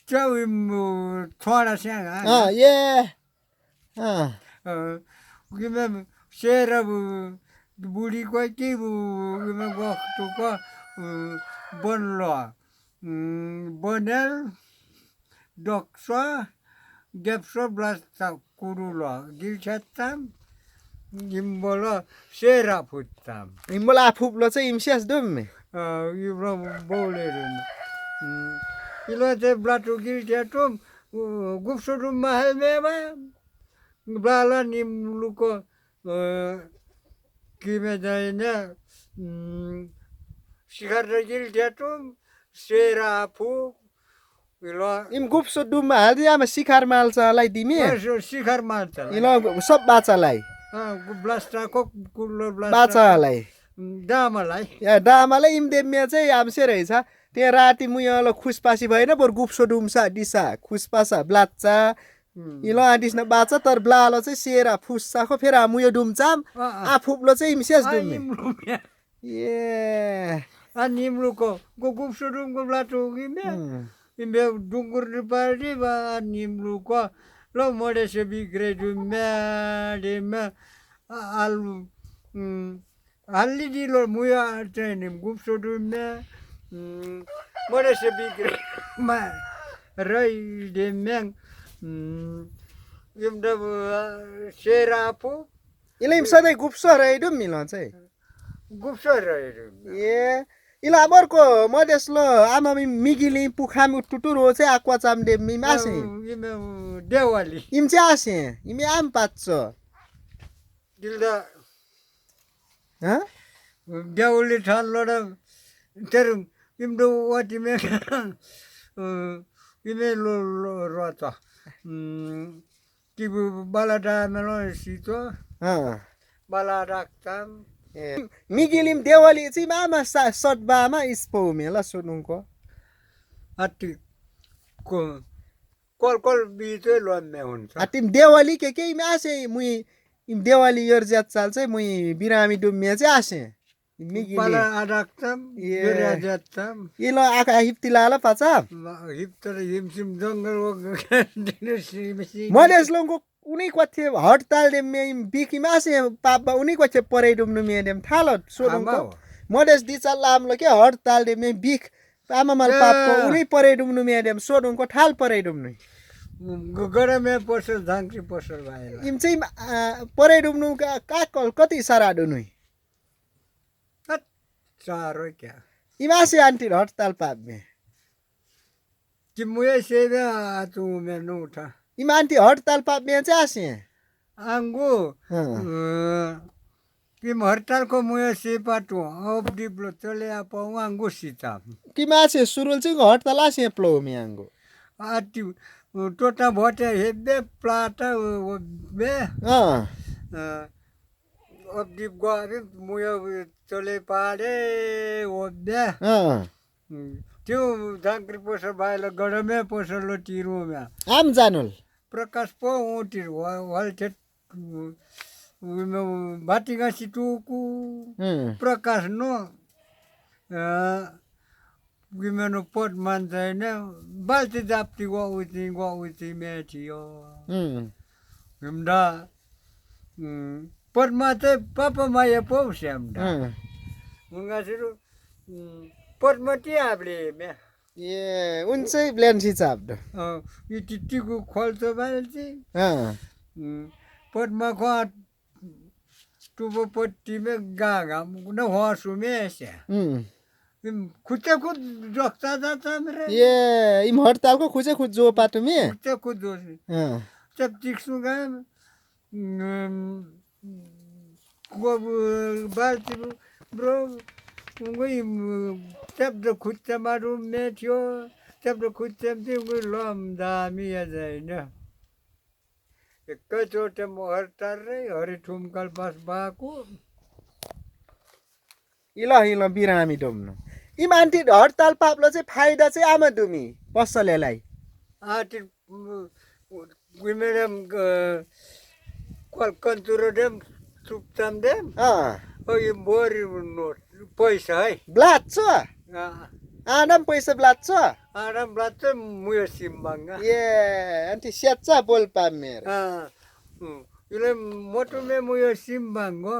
Speaker 2: चाउ छोडा स्याङ
Speaker 1: ए
Speaker 2: किमे शेर बुढी कोही के किमे गफ्टु को बनलो बनल डक्सो गेप्सो ब्लास्टा कुरुलो गिलछाम इम्बोलो शेरा फुट्टाम
Speaker 1: इम्बोल आफुप्लो चाहिँ इम्स्यास दुम्मे
Speaker 2: इब्रो बोलेर इलो चाहिँ ब्लाटु गिलछाटुम गुप्सुटुम महलमेमा ब्लाला निम्लुको किमे जाइने शिखर गिलछाटुम शेरा फु
Speaker 1: इम गुप्सो दुममा हाल्दै आमा शिखर माल्छलाई दिमे
Speaker 2: शिखर माल्छ
Speaker 1: इलो सब बाचालाई
Speaker 2: ब्लास्टाको कुल्लो
Speaker 1: बाचालाई
Speaker 2: डामालाई
Speaker 1: या डामालाई इम देम्मे चाहिँ आमसे रहेछ त्यहाँ राति मुयलो खुसपासी भएन बरु गुप्सो दुम्सा दिसा खुसपासा ब्लाच्चा इलो आदिस्न बाचा तर ब्लालो चाहिँ सेरा फुस्साको फेरि मुयो दुम्चाम आफुप्लो चाहिँ इमसेस दुम्मे ए
Speaker 2: निम्लुको गुप्सो दुमको ब्लाटो किमे इम्बे डुङ्गुर पार्टी बा निम्लुको ल मडेसे बिग्रे दुम्या डेमा आलु हाल्ली दिलो मुया चाहिँ निम गुप्सो दुम्या मडेसे बिग्रे मा रै डेम्याङ इम्दा सेरापु
Speaker 1: इले सधैँ गुप्सो रहे दुम्मिल चाहिँ
Speaker 2: गुप्सो रहे
Speaker 1: ए इला अमरको मधेसलो आमा मिगिली पुखाम टुटुरो चाहिँ आक्वा चाम डेम्मी मासे
Speaker 2: देवाली
Speaker 1: इम चाहिँ आसे इमे आम पाच्छ
Speaker 2: दिल्दा
Speaker 1: ह
Speaker 2: देवली ठान लड तर इम्दो वाटिमे इमे लो रत कि बालाटा मेलो सितो बाला राख्ताम
Speaker 1: मिगिलिम देवाली चाहिँ मामा सटबामा स्पो मेला सुनुको
Speaker 2: अति कल बिचै लम्मे हुन्छ
Speaker 1: तिम देवाली के आसे मुई इम देवाली यर ज्यात चाल चाहिँ मुई बिरामी डुम्मे चाहिँ आसे
Speaker 2: बाला राख्ताम बेरा जाताम
Speaker 1: इलो आका हिप्तिलाला पाचा
Speaker 2: हिप्तर हिमसिम जंगल
Speaker 1: मधेस लोगको उनी कथे हडताल डेम्मे बिकी मासे पापा उनी कथे परै डुम्नु मेडेम थालो सोडुको मधेस दिचा लामलो के हडताल डेम्मे बिक आमा माल पापको उनी परै डुम्नु मेडेम सोडुको थाल परै डुम्नु
Speaker 2: गरमे पसल झांक्री पसल भाइ
Speaker 1: इम चाहिँ परै डुम्नु का कति सारा डुनु
Speaker 2: Caro क्या
Speaker 1: I masih anti hostal pabme.
Speaker 2: कि मुझे सेवे तू मैं नूठा
Speaker 1: I anti hostal pabme चाहिँ
Speaker 2: आंगो कि हड़ताल को मुझे से पाटू अब डिप्लो चले आप आंगो सीता
Speaker 1: कि masih surul चाहिँ hostal आसिए प्लो मियांगो.
Speaker 2: आती टोटा भोटे हेबे प्लाटा बे अब डिप गए मुझे चले पाड़े वो बे त्यो झांक्री पोसर भाइला गडमे पोसर लो टिरू में
Speaker 1: आम जानल.
Speaker 2: प्रकाश पो टिर वाल थे भाटिगा सिटुकु प्रकाश नो विमेनो पट मान छैन बाल्टी जाप्ती गउती मेथियो हिमडा पटमा चाहिँ पापा माया पाउँछ हिमडा मुंगासिरु पटमा ती आपले मे
Speaker 1: Ye, unsai blend si chapdo.
Speaker 2: यो टिटीको खोल्छ बाल्टी पटमा खा टुबो पट्टीमे गागा न हसु मेसे खुच्चे खुद जोक्ता जाता मेरे
Speaker 1: Ye, im hostal ko khuje khud jo pato me.
Speaker 2: खुच्चे खुद जोसे जब चिक्सु गए को बाल्टी ब्रो वही जब तो खुच्चे मारू में थियो जब तो खुच्चे में थियो लम दामी आ जाए ना एकचोटि म हरतार रे हरि ठुमकल बस बाको
Speaker 1: Ila birami domno. Im anti hostal paplo चाहिँ फाइदा चाहिँ आमा दुमी पसलेलाई.
Speaker 2: आटी गुमेरम कल कन्तुरो देम सुप्तम देम ओ यो बोरी नोट पैसा है
Speaker 1: Blat so. Adam पैसा blat so.
Speaker 2: आराम ब्लात मुयो सिम्बांगा
Speaker 1: Ye, anti siatsa bol pamer.
Speaker 2: इले मोटो में मुयो सिम्बांगो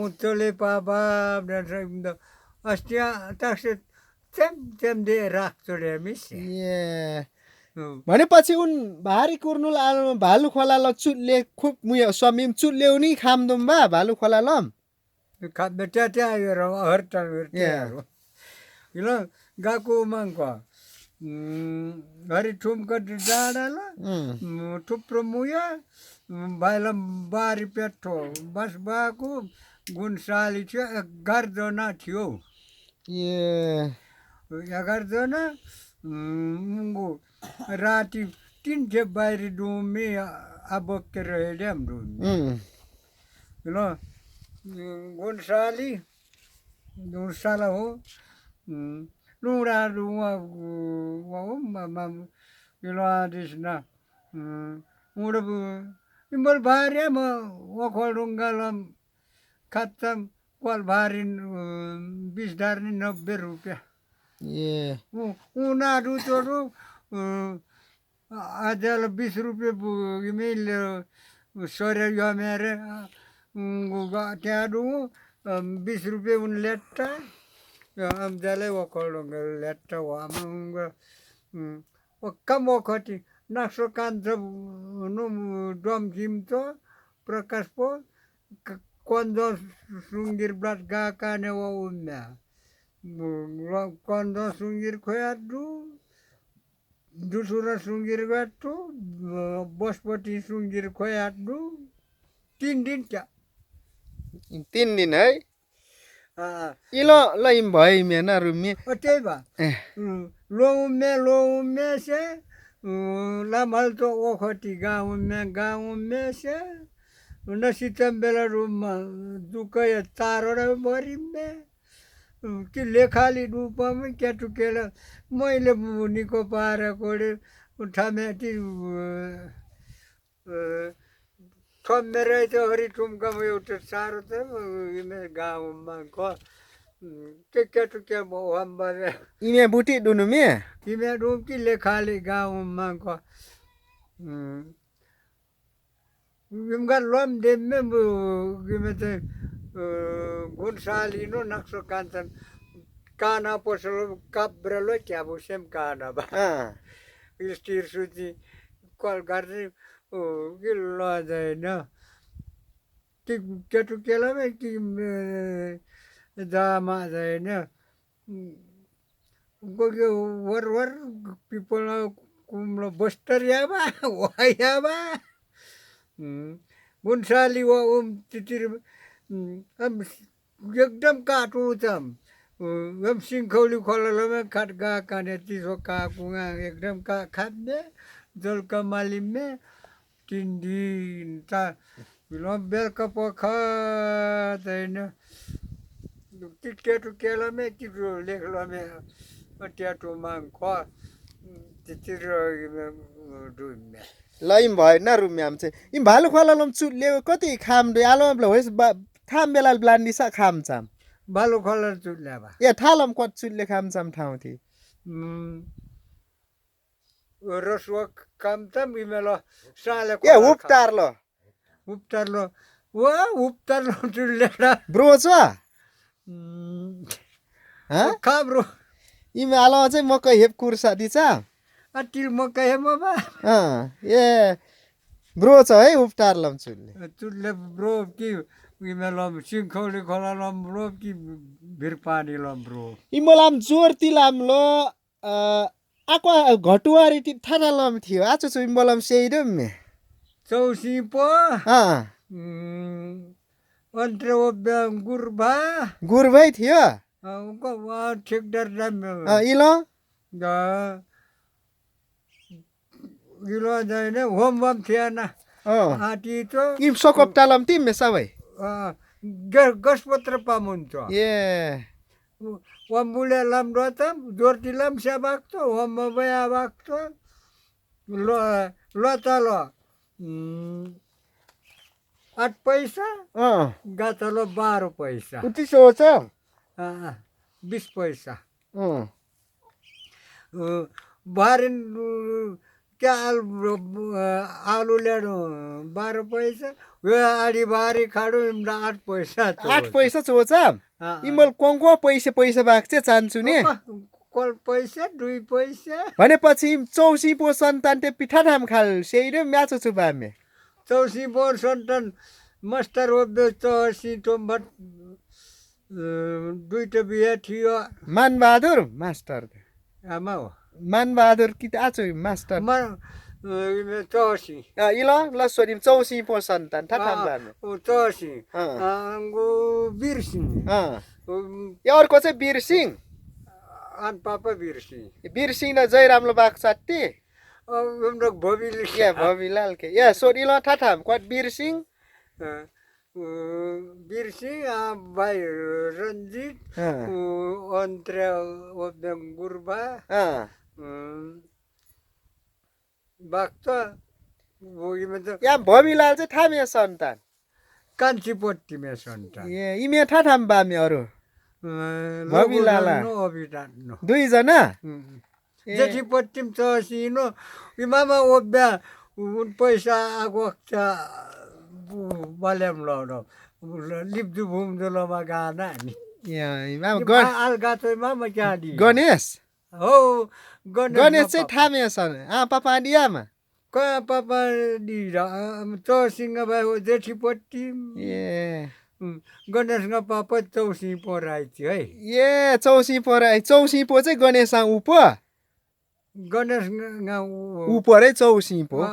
Speaker 2: उतले पापा अस्तिया तासे तेम दे राख्छो रे मिस
Speaker 1: Ye. भनेपछि उन भारी कुर्नुल आलमा भालु खोला ल चुट्ले खुब मुया समिम चुट्ले उनी खामदुम बा भालु खोला लम.
Speaker 2: खाबे ट्या यो हरतार इलो गाको मांगको हरि ठुमकट डाडाला थुप्रो मुया भाइला बारी पेट्रो बस बाको गुणसाली थियो 11 जना थियो
Speaker 1: Ye.
Speaker 2: 11 जना मुंगो राति 3 खेप बाहिर डुमे आबक्के रहे हम डुमे लो गुणसाला हो लुडा रुवा मामा इलो आदिसना उडब इमल भारे म वखडुंगालम खत्तम क्वाल भारी 20 दारनी 90 रुपया
Speaker 1: Ye.
Speaker 2: उनाडु तोडु आजल 20 रुपये इमेल सोरे यो मेरे त्याडु 20 रुपये उन लेट्टा हम जले वखडुंगा लेट्टा वामंग कम वखटी नाक्सो कान्छ नु डम जिमतो प्रकाश पो कोन्जो सुंगीर ब्लड गाका ने वो उम्या कोन्जो सुंगीर खोयाडु दुसरा सुंगीर गाटु बसपति सुंगीर खोयाडु 3 दिन क्या
Speaker 1: 3 दिन है. इलो ल इम भइ मेना रुमी.
Speaker 2: त्यही भा लो उम्मे से लामल तो ओखटी गाउँ में से न सितम्बेला रूममा दुकै तारोडा भरि में कि लेखाली रूपमा केटुकेला मैले निको पार कोडे उठामेटी मेरे तो हरि ठुमका एउटा सारो त गाउँमा के केटुके हम बारे
Speaker 1: इमे बुटी दुनु मे.
Speaker 2: इमे रूम की लेखाली गाउँमा इमगा लम देम में इमे चाहिँ गुणसाली नो नक्सो कान्छन काना पसलो काब्रलो क्या बुसेम काना बा स्थिर सुची कल गर्दै कि लजाइन कि केटुकेला कि जामा छैन कोही वर पिपल कुम्लो बस्तर याबा वायाबा गुन्साली वा तितिर एकदम काटो चम हम सिंखौली खोललमे खटगा काने तिसो काकुङा एकदम का खाद्ने जलकमालीमे 3 दिन ता बिलो बेलका पखा छैन टिकेट केलामे तिरो लेखलामे ट्याटो माङ ख तितिर दुमे
Speaker 1: लइम भएन रुम्याम चाहिँ इम भालु खोलालम चुले कति खाम दे आलम होइस थाम बेला ब्लान्डी सा खाम चाम
Speaker 2: बालु खोला चुल्या बा
Speaker 1: ए थालम कत चुले खाम चाम ठाउँ थी
Speaker 2: रसवा काम त इमेला साले
Speaker 1: ए उपटार्लो
Speaker 2: उपटार्लो वा उपटार्लो चुल्या
Speaker 1: ब्रो छ ह
Speaker 2: खाब्रो
Speaker 1: इमे आलम चाहिँ मकै हेप कुर्सा दिचा
Speaker 2: अटिल मकै हेमा बा
Speaker 1: ए ब्रो छ है उपटार्लम
Speaker 2: चुल्ले ब्रो कि इमेलम सिंखौली खोलालम ब्रो कि भिरपानीलम ब्रो
Speaker 1: इमलाम जोर तिलाम लो आको घटुवारी ति थानालम थियो आचो छु इमलाम सेइदम
Speaker 2: चौसी पो अन्ट्रे गुरबा
Speaker 1: गुरबै थियो
Speaker 2: ठेकदार
Speaker 1: इलो
Speaker 2: इलो जाइन होम बम थिएन आटी तो
Speaker 1: इम सकपटालम तिम सबै
Speaker 2: गसपत्र पामुन्छ
Speaker 1: ए
Speaker 2: वम्बुले लाम रतम जोरतिलाम स्याबाक्तो वम्ब बया बाक्तो लतालो 8 पैसा गातलो 12 पैसा
Speaker 1: उति सोच
Speaker 2: 20 पैसा बारिन क्या आलू ल्याडो 12 पैसा वे आडी बारी खाडो 8 पैसा
Speaker 1: 8 पैसा सोच इमल कोंको पैसा पैसा बाक्छ चान्छु नि
Speaker 2: कल पैसा 2 पैसा
Speaker 1: भनेपछि चौसी पो सन्तान ते पिठा ठाम खाल सेइरे म्याचो छु बामे
Speaker 2: चौसी पो सन्तान मास्टर ओबे चौसी टोम्बट 2टा बिहे थियो
Speaker 1: मानबहादुर मास्टर
Speaker 2: आमा हो
Speaker 1: मानबहादुर कि आचो मास्टर
Speaker 2: चौसी
Speaker 1: इलो ल सोनिम चौसी पो सन्तान ठाम बामे
Speaker 2: चौसी अंगु वीरसिंह
Speaker 1: यो अर्को चाहिँ वीरसिंह
Speaker 2: अन पापा वीरसिंह
Speaker 1: वीरसिंह न जयरामलो बाग साट्टी
Speaker 2: हाम्रो भविल
Speaker 1: के भविलाल के या सोनिलो ठाम क्वाट वीरसिंह
Speaker 2: वीरसिंह भाइ रञ्जित अन्त्रे गुरबा बाक्त
Speaker 1: या भविलाल चाहिँ ठामे सन्तान
Speaker 2: कान्छीपट्टीमा सन्तान
Speaker 1: ए इमे ठाम बामे अरु भविलाला दुईजना
Speaker 2: जेठीपट्टिम चसिनो इमामा ओब्या पैसा आगो बल्याम लौडो लिप्दु भूमदुलमा गाना नि आल गातो मामा क्याडी
Speaker 1: गणेश
Speaker 2: हो
Speaker 1: गणेश चाहिँ ठामे सन पापा दियामा
Speaker 2: कया पापा दिरा चौसिंग भाइ जेठीपट्टि
Speaker 1: ए
Speaker 2: गणेशका पापा चौसी पराइ थियो है
Speaker 1: ए चौसी पराइ चौसी पो चाहिँ गणेश उप
Speaker 2: गणेश
Speaker 1: उपरै चौसी पो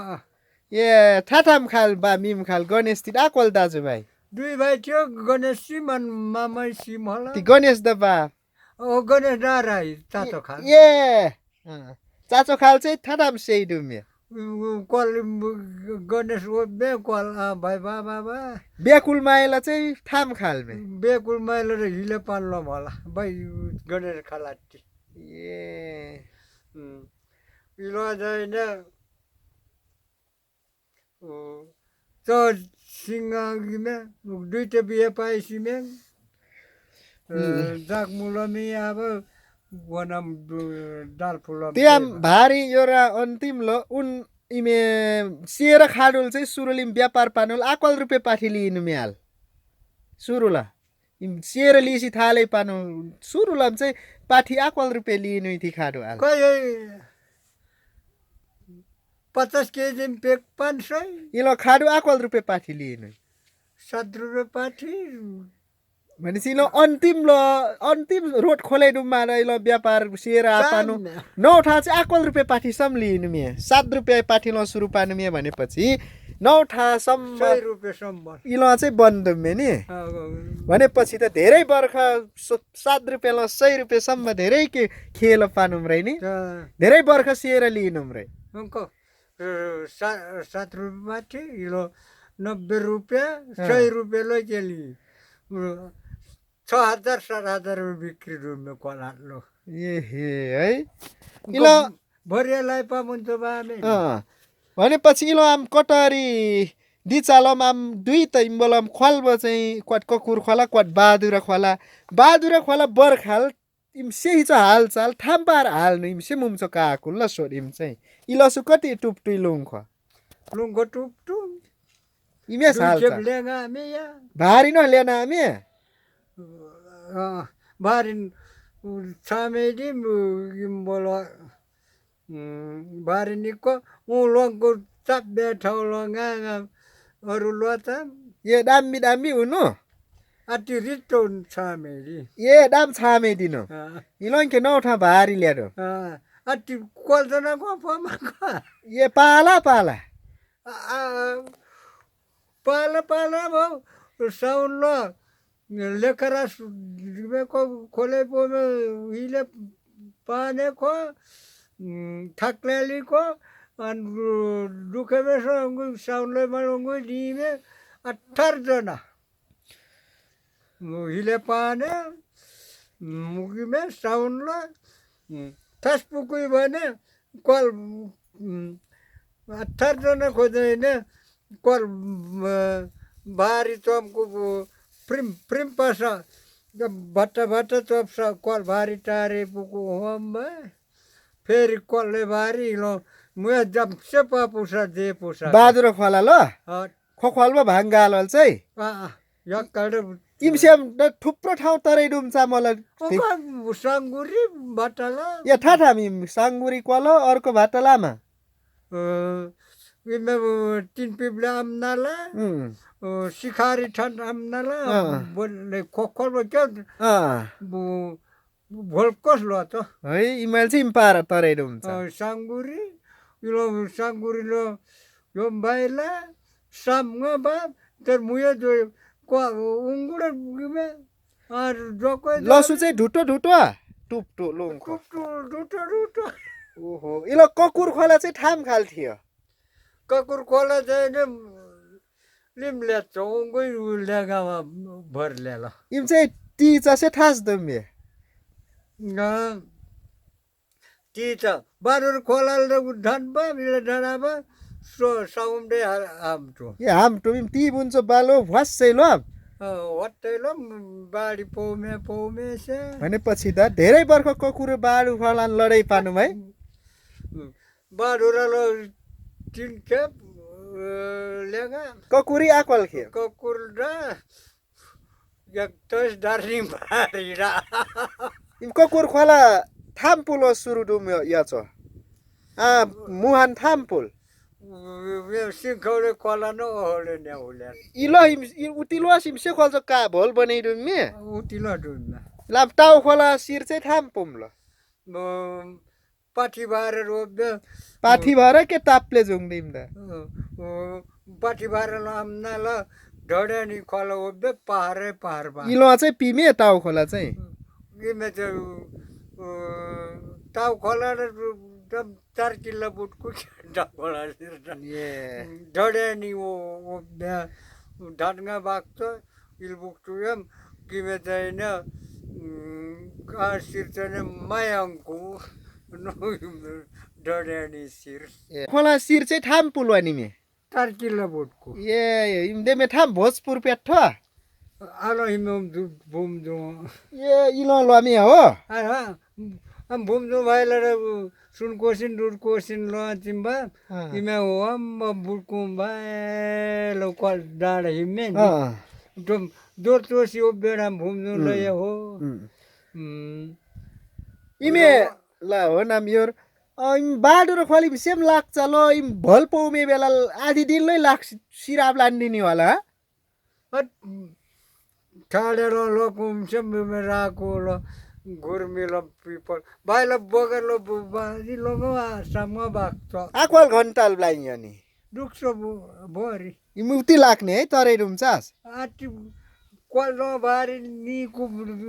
Speaker 1: ए ठाम खाल बा मिम खाल गणेश ति आकोल दाजुभाइ
Speaker 2: 2 भाइ थियो गणेश सिम मामा सिम होला
Speaker 1: ती गणेश द बा
Speaker 2: ओ गणेश नाराई चाचो खाल
Speaker 1: ए चाचो खाल चाहिँ ठाम सेइदुमे
Speaker 2: कल गणेश बे कल भाइ बाबा
Speaker 1: बेकुल माइला चाहिँ ठाम खालमे
Speaker 2: बेकुल माइला र हिले पाल्लो होला भाइ गणेश खालाटी
Speaker 1: ए
Speaker 2: इलो जाइन चर्च सिंगागिमे 2टा बिहे पाइसिमे जाक मुलमी अब वनम दाल फुलम
Speaker 1: त्याम भारी योरा अन्तिम ल उन इमे सिएर खाडुल चाहिँ सुरुलिम व्यापार पानुल आकल रुपे पाठी लिनु म्याल सुरुला सिएर लिसी थाले पानु सुरुलम चाहिँ पाठी आकल रुपे लिनु थी खाडु आल
Speaker 2: कय 50 केजी पेक 500
Speaker 1: इलो खाडु आकल रुपे पाठी लिनु
Speaker 2: 7 रुपे पाठी
Speaker 1: भनेपछि ल अन्तिम रोड खोलाइडुममा ल व्यापार सिएर आपानु 9 ठा चाहिँ आकल रुपियाँ पाठीसम्म लिनु मिया 7 रुपियाँ पाठी ल सुरु पानु मिया भनेपछि 9 ठासम्म
Speaker 2: 100 रुपियाँसम्म
Speaker 1: इल चाहिँ बन्द मे नि भनेपछि त धेरै वर्ष 7 रुपियाँ ल 100 रुपियाँसम्म धेरै के खेल पानुम रे नि धेरै वर्ष सिएर लिनुम रे
Speaker 2: 7 रुपियाँ माथि इलो 90 रुपियाँ 100 रुपियाँ लो केली 6,000 7,000 बिक्री रुम कोला लो
Speaker 1: ए हे है
Speaker 2: इलो भरियालाई पा मुन्तो बामे
Speaker 1: भनेपछि इलो आम कटरी दिचालम आम दुई त इम्बलम ख्वालब चाहिँ क्वाट ककुर खोला क्वाट बहादुर खोला बर्खाल इम सेही छ हालचाल ठाम्पार हाल न इम से मुमच काकुल ल सोड इम चाहिँ इलसु कति टुपटुइ लुङ
Speaker 2: टुपटु
Speaker 1: इमे हाल
Speaker 2: लेगा मे या
Speaker 1: भारी न लेना मे
Speaker 2: भारिन छामेदी इम्बोला भारिनिको उलङको चाप बेठाउ लङा अरु लता
Speaker 1: ये दामी हुनु
Speaker 2: अति रिटो छामेदी
Speaker 1: ये दाम छामे दिनु इलङ के नौठा भारी ल्यारो
Speaker 2: अति कोल्जना को पमा
Speaker 1: ये पाला
Speaker 2: भो साउन ल लेखरा को खोले पो हिले पाने को ठाक्लेली को अन दुखे में साउन ले मांगो दीमे 18 जना हिले पाने मुगी में साउन ल थस पुकुई भने कल 18 जना खोज्दैन कल भारी चमको प्रिम पासा भट्टा चप्सा कल भारी टारे पुको हम फेरि कलले भारी लो मुया जब से पापुसा दे पुसा
Speaker 1: बहादुर खोला ल खोखवालमा भाङ्गाल चाहिँ
Speaker 2: यक्काडे
Speaker 1: इमसेम थुप्रो ठाउँ तरै डुम्चा मलाई
Speaker 2: साङ्गुरी भट्टाला
Speaker 1: या ठाठा मिम साङ्गुरी क्वालो अर्को भाटलामा
Speaker 2: इमे तीन पिब्ला आम्नाला शिखारी ठन आम्नाला बोले खोखल के भोलकोस लो त
Speaker 1: है इमेल चाहिँ इम्पार तरै डुम्चा
Speaker 2: साङ्गुरी लो यो बाइला सामगा बा तर मुया जो उंगुडे गिमे आर जोको
Speaker 1: लसु चाहिँ ढुटो टुप्टो लोङको
Speaker 2: ढुटो
Speaker 1: ओहो इलो ककुर खोला चाहिँ ठाम खाल थियो
Speaker 2: ककुर खोला चाहिँ लिमले चौंगै लेगामा भर ल्याला
Speaker 1: इम चाहिँ ती चाहिँ ठास दम्बे
Speaker 2: ती छ बारुर खोला धन बा मिले डराबा साउमडे हामटो
Speaker 1: ए हामटो इम ती बुन्छ बालो भ्वासै ल
Speaker 2: वट्टै ल बाडी पौमे से
Speaker 1: भनेपछि त धेरै वर्ष ककुर बाडु फलान लडाई पानु है
Speaker 2: बाडुरा ल 3 खेप लेगा
Speaker 1: ककुरी आकल खे
Speaker 2: ककुर र एक तस दार्जिलिङ भारीरा
Speaker 1: इम ककुर खोला थामपुल सुरु डुम या छ मुहान थामपुल
Speaker 2: सिंखौले खोला न ओले ने ओले
Speaker 1: इलो उतिलो सिमसे खोल्छ का भोल बनाइदुम मे
Speaker 2: उतिलो दुम
Speaker 1: लाम टाउ खोला सिर चाहिँ थामपुम ल
Speaker 2: पाठी बार रोब्यो
Speaker 1: पाठी भएर के तापले जुङदिम द
Speaker 2: पाठी बार लामना ल ढडेनी खोला ओब्यो पहाडै पहाड बा
Speaker 1: इलो चाहिँ पिमे टाउ खोला चाहिँ
Speaker 2: इमे चाहिँ टाउ खोला र 4 किलो बुटको खोला ढडेनी ओ ढडगा बाक्छ इलबुक्टु एम किमे चाहिँ न सिर चाहिँ मायाङको ढडेनी सिर
Speaker 1: खोला सिर चाहिँ ठाम पुलवानी मे
Speaker 2: 4 किलो बुटको
Speaker 1: ए इमदे मे ठाम भोजपुर पेठ
Speaker 2: आलो हिम भुमजो
Speaker 1: ए इलो लमी हो
Speaker 2: हम भुमजो भाइला सुनकोसिन दुरकोसिन ल तिम्बा इमे हो हम बुटकुम भाइ लो कल डाडा हिमे दम दोर्तोसी ओ बेडा भुमजो ल हो
Speaker 1: इमे ला हो नाम योर इम बाडुर खोली सेम लाग्छ ल इम भल पौमे बेला आधी दिनलै लाग्छ सिराब लान्दिनी होला
Speaker 2: ठाडेलो लोकुम semraku lo gurmilo people baila bogalo badi logo sama bakto
Speaker 1: आक्वाल घन्टाल ब्लाइङ नि
Speaker 2: dukso bori
Speaker 1: मुक्ति लाग्ने है तरै रुम्चास
Speaker 2: ati kwalo bari ni ku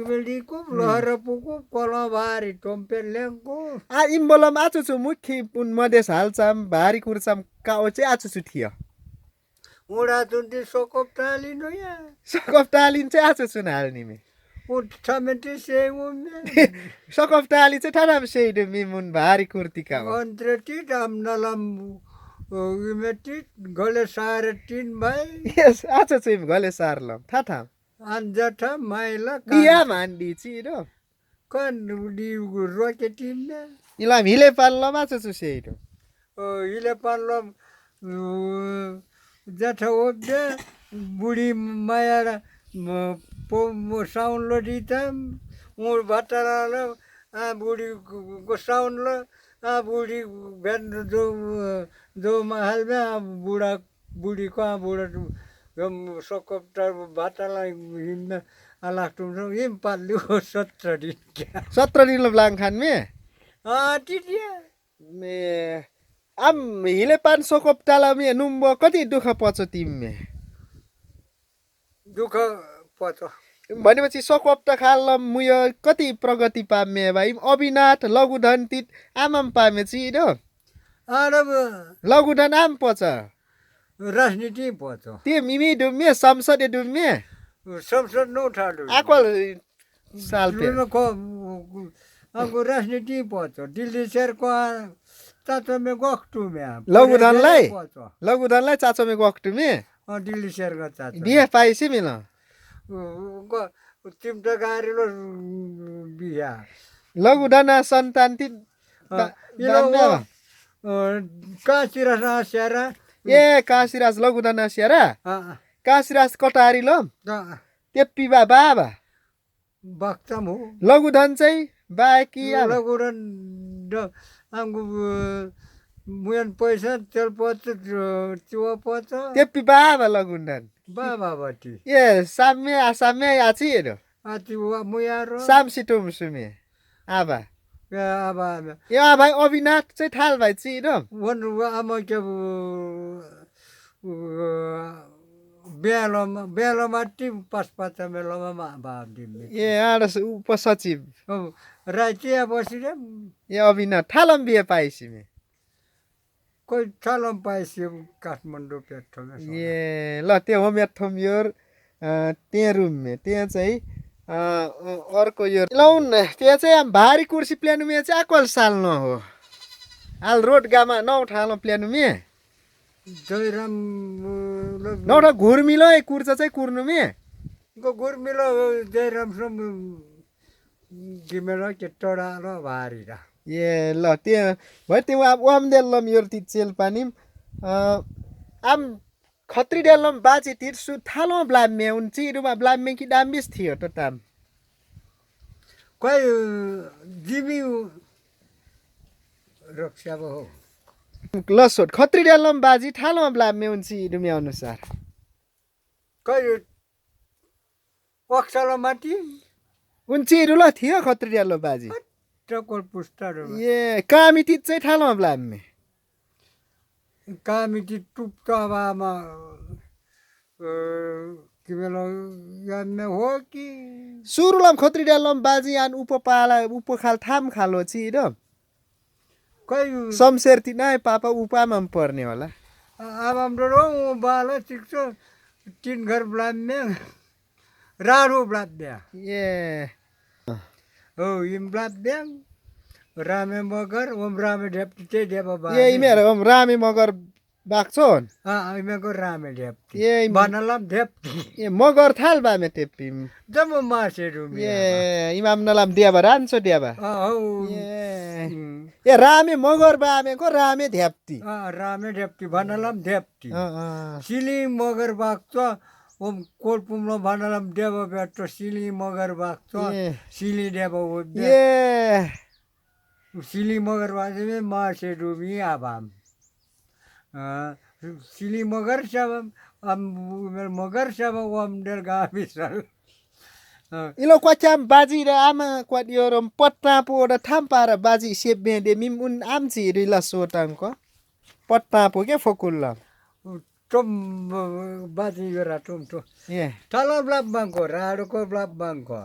Speaker 2: beli ku lohara puku kwalo bari tompelengku
Speaker 1: आ इम्बोलम आचु छु मुखी पुन मदेस हालचाम भारी कुर्चाम काओ चाहिँ आचु छु थियो
Speaker 2: udah tunti sokop tali no ya
Speaker 1: सकफ टालिन चाहिँ आचु छु हाल्ने मे
Speaker 2: utamete sengumnya
Speaker 1: सकफ टाली चाहिँ ठाडाम सेइडे मिमुन भारी कुर्ती का
Speaker 2: kontrati dam dalam imeti gole sare tin bai
Speaker 1: यस आचु छु गले सारलम थाथा
Speaker 2: anjata maila
Speaker 1: बिया मान्डी छिरो
Speaker 2: kan di roketinnya
Speaker 1: इलाम हिले पाल्लम आचु छु सेइडो
Speaker 2: ile palom jatha obde budi mayara po sound lo ditam mur batara lo a budi go sound lo a budi ben do mahal me buda budi ko buda sokoptar batala himna ala tum him pallu 17 din
Speaker 1: 17 दिन ब्लाङ खान मे
Speaker 2: titia
Speaker 1: मे आम हिले पान सकफ टाला मे नुम्बो कति दुख पर्छ तिमी
Speaker 2: dukha poto
Speaker 1: भनेपछि सकपटा खालम मुय कति प्रगति पामे भाइ अविनाथ लघुधन तित आमाम पामे छिरो
Speaker 2: arab
Speaker 1: लघुधन आम पछ
Speaker 2: राजनीति poto
Speaker 1: त्यो मिमी डुम्मे संसद डुम्मे
Speaker 2: संसद no thadu
Speaker 1: आक्वल साल पे
Speaker 2: aku राजनीति poto दिल्ली शहर को तातो में गोख्टु में
Speaker 1: लघुधनलाई चाचोमे गक्टुमे
Speaker 2: दिल्ली शहर को तातो
Speaker 1: बिहे पाइसी मिल
Speaker 2: तिम्रो गाडीलो बिहा
Speaker 1: लघुधन सन्तान ति
Speaker 2: काशीरा नास्यारा
Speaker 1: ए काशीराज लघुधन स्यारा काशीराज कटारी ल तेप्पी बाबा
Speaker 2: बक्तम हो
Speaker 1: लघुधन चाहिँ बाकी
Speaker 2: लघुधन आंगु मुयन पैसा तेल पत चिवा पत
Speaker 1: तेप्पी बाबा लघुधन
Speaker 2: बाबा बाटी
Speaker 1: ए साम्य आसाम्य आछि हेरो
Speaker 2: आति मुयारो
Speaker 1: सामसिटुम सुमे आबा
Speaker 2: आबा
Speaker 1: ए भाइ अविनाथ चाहिँ थाल भाइ छिरो
Speaker 2: वन आमा के बेलोमा टिम पासपाता मेलोमा बाबी
Speaker 1: ए आडस उपसचिव
Speaker 2: राइटिया बसिरे
Speaker 1: ए अविनाथ थालम बिहे पाइसिमे
Speaker 2: कोही थालम पाइसि काठमाडौँ पेट्रोल
Speaker 1: ए ल त्यो हो मेथम योर त्यहाँ रुममे त्यहाँ चाहिँ अर्को यो लाउन त्यहाँ चाहिँ भारी कुर्सी प्ल्यानुमे चाहिँ आक्वल साल न हो हाल रोड गामा नउठालो प्ल्यानुमे
Speaker 2: जयराम
Speaker 1: नउठा घुर्मिलो कुर्छ चाहिँ कुर्नुमे
Speaker 2: घुर्मिलो जयराम सम गिमेलो के टोडालो भारी रा
Speaker 1: ए ल त्यहाँ भयो त्यो वाम देल्लम योर ति चेल पानिम आम खत्री देल्लम बाची तिर्सु थालो ब्लामे उन्ची रुमा ब्लामे कि डाम्बिस थियो त ताम
Speaker 2: कोही जिमी रक्षा हो
Speaker 1: लसोट खत्री देल्लम बाजी थालो ब्लामे उन्ची रुमे अनुसार
Speaker 2: कोही पक्षलो माटी
Speaker 1: उन्ची रुल थियो खत्री देल्लो बाजी
Speaker 2: टकोल पुस्तारो
Speaker 1: ए कामिति चाहिँ थालो ब्लामे
Speaker 2: कामिति टुप्ताबामा किमेलो यामे हो कि
Speaker 1: सुरुलम खत्री देल्लम बाजी आन उपपाला उपखाल थाम खालो छिरो
Speaker 2: कोही
Speaker 1: शमशेर नाय पापा उपामा पर्ने होला
Speaker 2: अब हाम्रो बाला सिक्छो तीन घर ब्लाम्या रारो ब्लाम्या
Speaker 1: ए
Speaker 2: हो इम ब्लाम्या रामे मगर ओम रामे ढेप्टी चाहिँ ढेपा बा
Speaker 1: ए इमेर हम रामे मगर बाक्छोन
Speaker 2: इमेको रामे ढेप्टी
Speaker 1: ए
Speaker 2: बनलम ढेप्टी
Speaker 1: ए मगर थाल बामे टेप्पी
Speaker 2: जम मासे रुमी
Speaker 1: ए इमाम नलाम देबा रान्छो देबा
Speaker 2: हौ
Speaker 1: ए रामे मगर बामेको रामे ढ्याप्ती
Speaker 2: रामे ढेप्टी बनलम ढेप्टी सिली मगर बाक्छ ओम कोलपुमलो बनलम देबा बेट्टो सिली मगर बाक्छ सिली देबा हो
Speaker 1: ए
Speaker 2: सिली मगर बाजे मासे रुमी आबाम सिली मगर सब मगर सब ओम डेल गाविसल
Speaker 1: ilo kwacham baji da ama kwat yorom potta po da thampara baji shebe de mim un amchi rila sotang ko potta po ke fokulla
Speaker 2: tom baji yora tom to
Speaker 1: yeah
Speaker 2: tala blab bangko rado ko blab bangko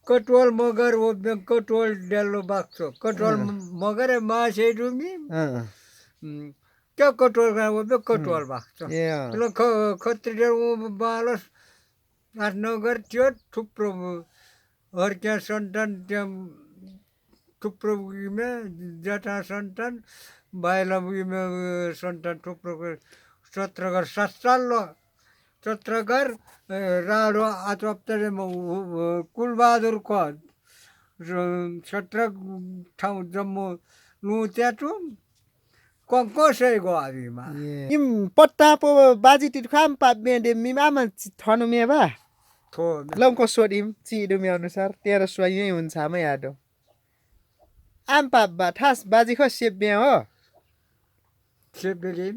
Speaker 2: kotwal mogar wo kotwal dello bakso kotwal mogar ma sedumi क्या कटोल का वो भी Katol बाक्छ
Speaker 1: yeah
Speaker 2: ल खत्री वो बालस आठ नौ घर थियो थुप्रो हर्क्या सन्तान त्यहाँ थुप्रो उयोमा जटा सन्तान बाइला उयोमा सन्तान थुप्रो 17 घर 7 साल 17 घर राडो आचप्तले कुलबहादुर को 17 ठाउँ जम्मू नु त्याटु कसै गो आदिमा
Speaker 1: im potta po baji tit kham pa me de mim ama thanu me ba
Speaker 2: थो
Speaker 1: लम को सोडिम चिडु मे अनुसार 1300 यही हुन्छ म यादो आम पाप बा थास बाजी ख सेब्या हो
Speaker 2: सेबेले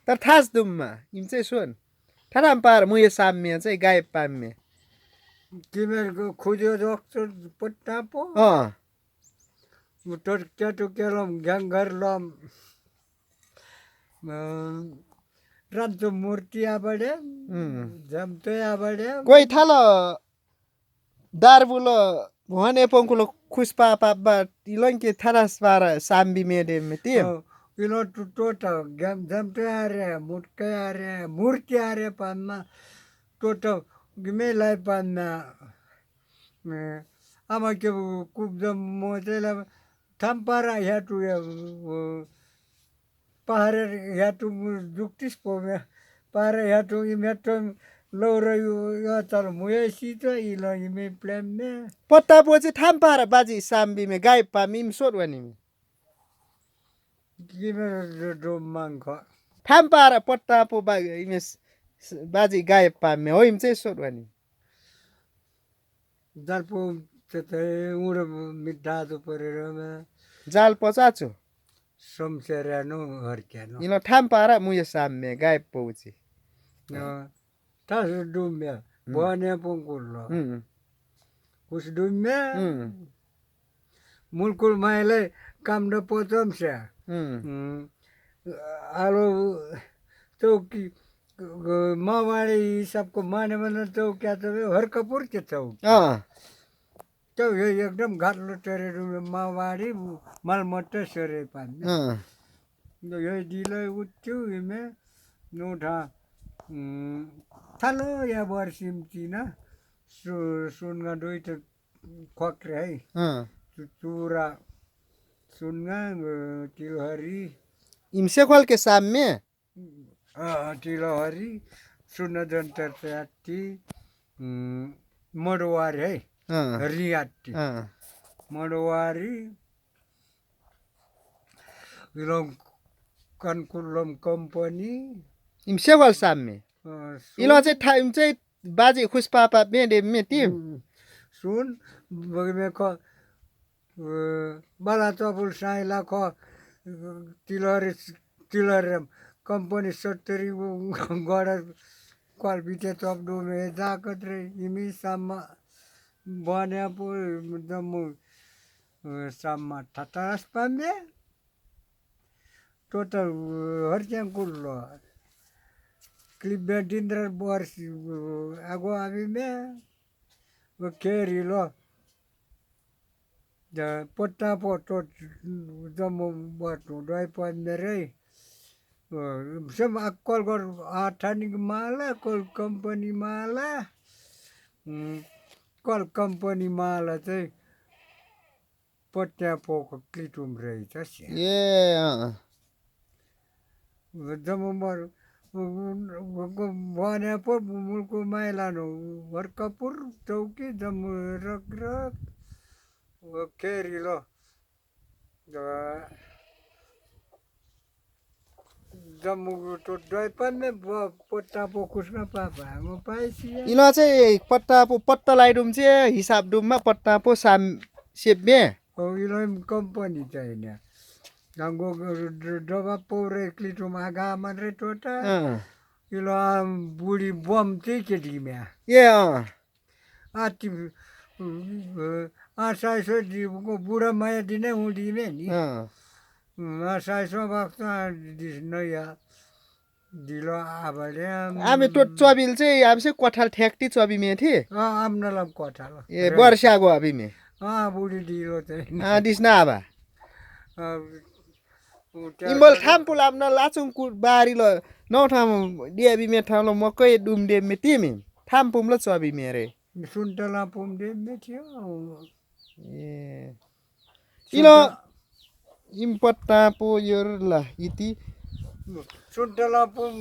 Speaker 1: तर थास दुममा इम चाहिँ सुन थाराम पार मुये साम्य चाहिँ गायब पाम्य
Speaker 2: तिमीहरूको खोज्यो डक्टर पट्टा पो तर क्याटो केलम ग्याङ्गर लम रातो मूर्ति आबडे जम्ते आबडे
Speaker 1: कोही थाल दारबुलो भने पंकुलो खुसपा पापा इलंके थारास पार साम्बी मेडे मेति
Speaker 2: इनो टोटा जम्ते आरे मुटके आरे मूर्ति आरे पान्ना टोटा गिमेलाई पान्ना आमा के कुब्दम मोतेला थाम्पारा ह्याटु पहारे ह्याटु जुक्तिस पोमे पहारे ह्याटु इमेटो लौरो यो तर मुयसी त इला इमे प्लेम ने
Speaker 1: पत्ता पो चाहिँ थाम पार बाजी साम्बी मे गायब पामी इम सोट वनी
Speaker 2: गिमे डो मांग
Speaker 1: थाम पार पत्ता पो बाजी गायब पामे हो इम चाहिँ सोट वनी
Speaker 2: दर्पो ते उडो मिठा तो परेर
Speaker 1: जाल पचाचो
Speaker 2: समसेरानो हर्क्यानो
Speaker 1: इनो थाम पार मुये साम्य गायब पौची
Speaker 2: tas dumya bone pungkulo us dumya mulkul maile kam da potom sya alo चौकी मावाड़ी सबको माने मन तो क्या तो हर कपूर के तो ये एकदम घाट तेरे मावाड़ी माल मट्टे सरे पान तो ये दिले उच्चू में नोठा थालो या वर्षिमचिना सुनगा दुईटा खक्रे है चुरा सुनगा तिलहरी
Speaker 1: इमसे खोल के साम्य
Speaker 2: तिलहरी सुन जन्तर त्याटी मडवारी है रियाटी मडवारी इलम कनकुलम कम्पनी
Speaker 1: इमसे खोल साम्य इलो चाहिँ टाइम चाहिँ बाजी खुस पापा बेडे मेति
Speaker 2: सुन बगमे ख बाला चपुल साइला ख तिलहरी कंपनी 70 गडा क्वाल बिते चप्डो मे जाकत रे इमी सामा बन्या पो दमु सामा ठटास पामे टोटल हरच्यां कुल्लो क्लिप बेडिन्द्र वर्ष आगो आबी में वो केरी लो द पट्टा पोटो दमु बटो डोय पन मेरे सब अक्कल कर आठानिक माला कल कंपनी माला चाहिँ पट्टा पोको क्लिटुम रही छ
Speaker 1: ए
Speaker 2: दमु मर भने पो मुलको माइलानो वर्कपुर चौकी जम्मू रक केरी लो जम्मू तो डयपन में पट्टा पो खुसना पापा म पाइसी
Speaker 1: इलो चाहिँ पट्टा पो पट्टा लाइडुम चाहिँ हिसाब डुममा पट्टा पो साम सेब्बे
Speaker 2: हो इलो कंपनी चाहिए गंगो डबा पोरे क्लिटो मागा मन रे टोटा इलो बुढी बम चाहिँ केटी म्या
Speaker 1: ए
Speaker 2: आती आशाइसो जीवको बुढा माया दिने हुँदिने नि आशाइसो वक्त दिस नया दिलो आबले
Speaker 1: आमे तो चबिल चाहिँ आमसे कठाल ठ्याक्टी चबी में थी
Speaker 2: आमनाला कठाल
Speaker 1: ए वर्षा गो अभी में
Speaker 2: बुढी दिलो चाहिँ
Speaker 1: दिस ना आबा इम्बल थाम पुल आमना लाचुङ कु बारी ल नौ ठाम डियाबी में ठाम ल मकै डुम डे में तिमी थाम पुम ल चबी मेरे
Speaker 2: सुन्तला पुम दे में थियो
Speaker 1: ए इलो इम्पट्टा पो यो ल इति
Speaker 2: सुन्तला पुम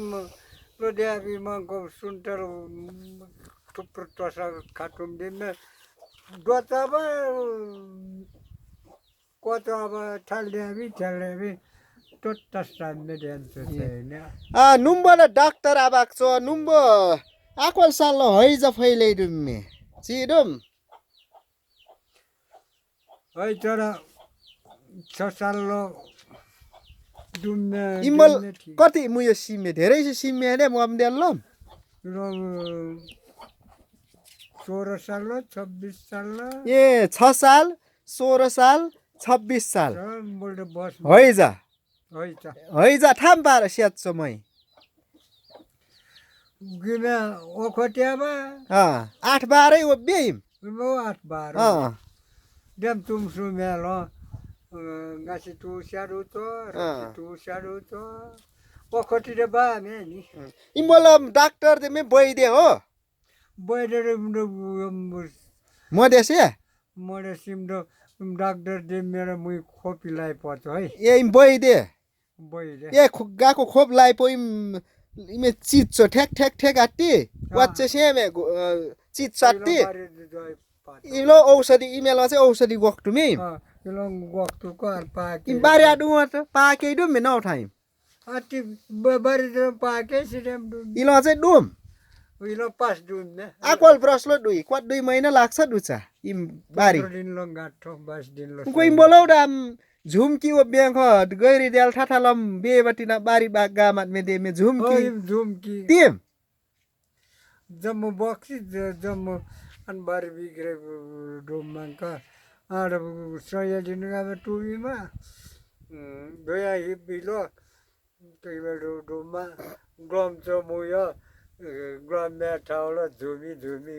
Speaker 2: र डियाबीमा को सुन्तल थुप्रो टसा खाटुम दे में दोताबा कोताबा थाल्देबी
Speaker 1: number doctor abak so number akwal salo hoiza failei dumme chidum
Speaker 2: hoi chara chasalo dumme
Speaker 1: imbal kati muyo simme धेरै से सिmme ने ममदेल्लम
Speaker 2: 16 साल 26 साल
Speaker 1: ए 6 साल 16 साल 26 साल
Speaker 2: बोल्दे बस
Speaker 1: होइजा
Speaker 2: होइजा
Speaker 1: थाम बार स्याच्छ मै
Speaker 2: गिना ओखट्याबा
Speaker 1: 8 12 ओ बेम
Speaker 2: 8 12 dem tum sumelo ngasi tu sharu to okhoti de ba me ni
Speaker 1: imbolam doctor de me boide ho
Speaker 2: boide
Speaker 1: मधेसी
Speaker 2: सिमदो डाक्टर दे मेरो मुइ खोपी लाई पर्छ है
Speaker 1: ए बोइदे ए गाको खोप लाई पो इमे चिच्छ ठ्याक ठ्याक ठ्याक आट्टी वाच्चे सेमे चिच्छ इलो औषधि इमेल चाहिँ औषधि वक्तु मे
Speaker 2: इलो वक्तु को पाके
Speaker 1: बारे आडु त पाके डुम मे नौ टाइम
Speaker 2: आटी बारे पाके सिडम
Speaker 1: इलो चाहिँ डुम
Speaker 2: इलो पास डुम ने
Speaker 1: आक्वल ब्रसलो दुई क्वाट 2 महिना लाग्छ दुचा इम बारी
Speaker 2: दिन लो गाठो 22 दिन लो
Speaker 1: कोइ बोलाउ डाम झुमकी ओ ब्याङ गैरी देल ठाठालम बेबटिना बारी बाग गामात मे दे मे झुमकी तिम
Speaker 2: जम्मु बक्सी जम्मु अन बारी बिग्रे डोमका आड सय दिन गामे टुबीमा दोया हिबिलो तैबे डोममा ग्राम चमुया ग्राम मे ठाउला झुमी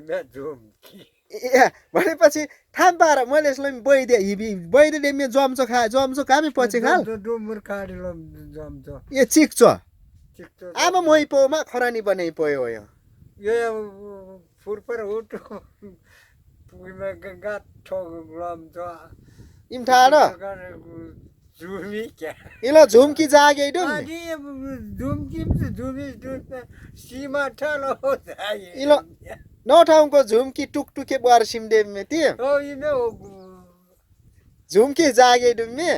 Speaker 2: मे झुमकी
Speaker 1: ए भनेपछि थाम पार मैले यसलाई बोइदे हिबी बोइदे मे जम्चो कामे पछि खाल
Speaker 2: डुमुर काडिलो जम्चो
Speaker 1: ए चिक्छ आमा मोइ पोमा खरानी बनाइ पयो यो
Speaker 2: फुरपर उठो पुइमा गाठो ग्रामचो
Speaker 1: इमठान
Speaker 2: झुमी क्या
Speaker 1: इलो झुमकी जागे डुम
Speaker 2: झुमी सीमा ठालो
Speaker 1: इलो नौ ठाउँको झुमकी टुकटुके बार सिमदे मे ति झुमकी जागे डुम मे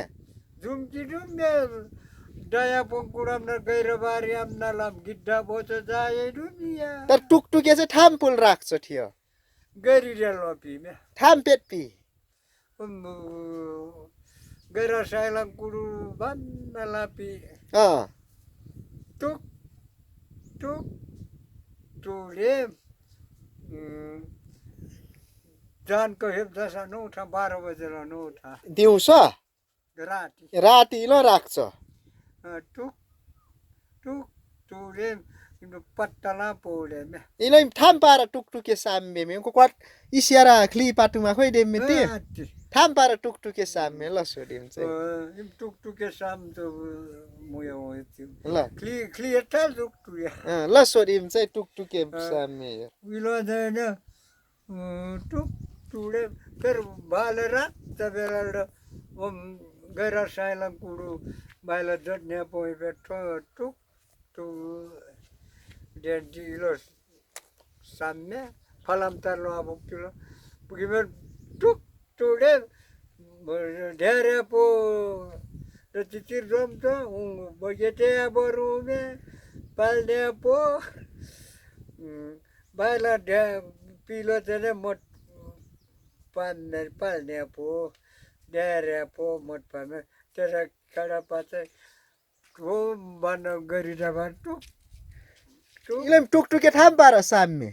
Speaker 1: दया
Speaker 2: पंकुराम न गैरबारी आमना लाम गिड्डा बोचो जाए दुनिया
Speaker 1: तर टुकटुके चाहिँ ठाम पुल राख्छ थियो
Speaker 2: गैरी रेलपी मे
Speaker 1: ठाम पेटपी
Speaker 2: गैरा साइलम कुरु बन्न लापी टुक टुले जान को हेप दशा न उठा 12 बजेर न उठा
Speaker 1: दिउँसो राति लो राख्छ
Speaker 2: टुक टुले पट्टला पोले मे
Speaker 1: इलै ठाम पार टुकटुके साम्बे मे को क्वाट इसियारा क्ली पाटुमा खोइ देम ते ठाम पार टुकटुके साम्बे ल सोडिम चाहिँ
Speaker 2: टुकटुके साम त मुयो होति
Speaker 1: ल
Speaker 2: क्ली एटा टुकटुके
Speaker 1: ल सोडिम चाहिँ टुकटुके साम्बे
Speaker 2: विलोदैन टुकटुले फेर बालेरा तबेरा गैरा साइला कुडु बाइला जट्ने पोइ बेठो टुक टु डेन्टिलो साम्ने फलाम तरलो अब किलो पुगिमे टुक टुले ढेरे पो र चिचिर जम त बगेटे बरुमे पाल्ने पो बाइला ढे पिलो तेने मट पाल्ने पो ढेरे पो मट पाल्ने तेरा कडा पाचे को बन गरी जाबा टुक
Speaker 1: इलम टुकटुके ठाम पार साम्मे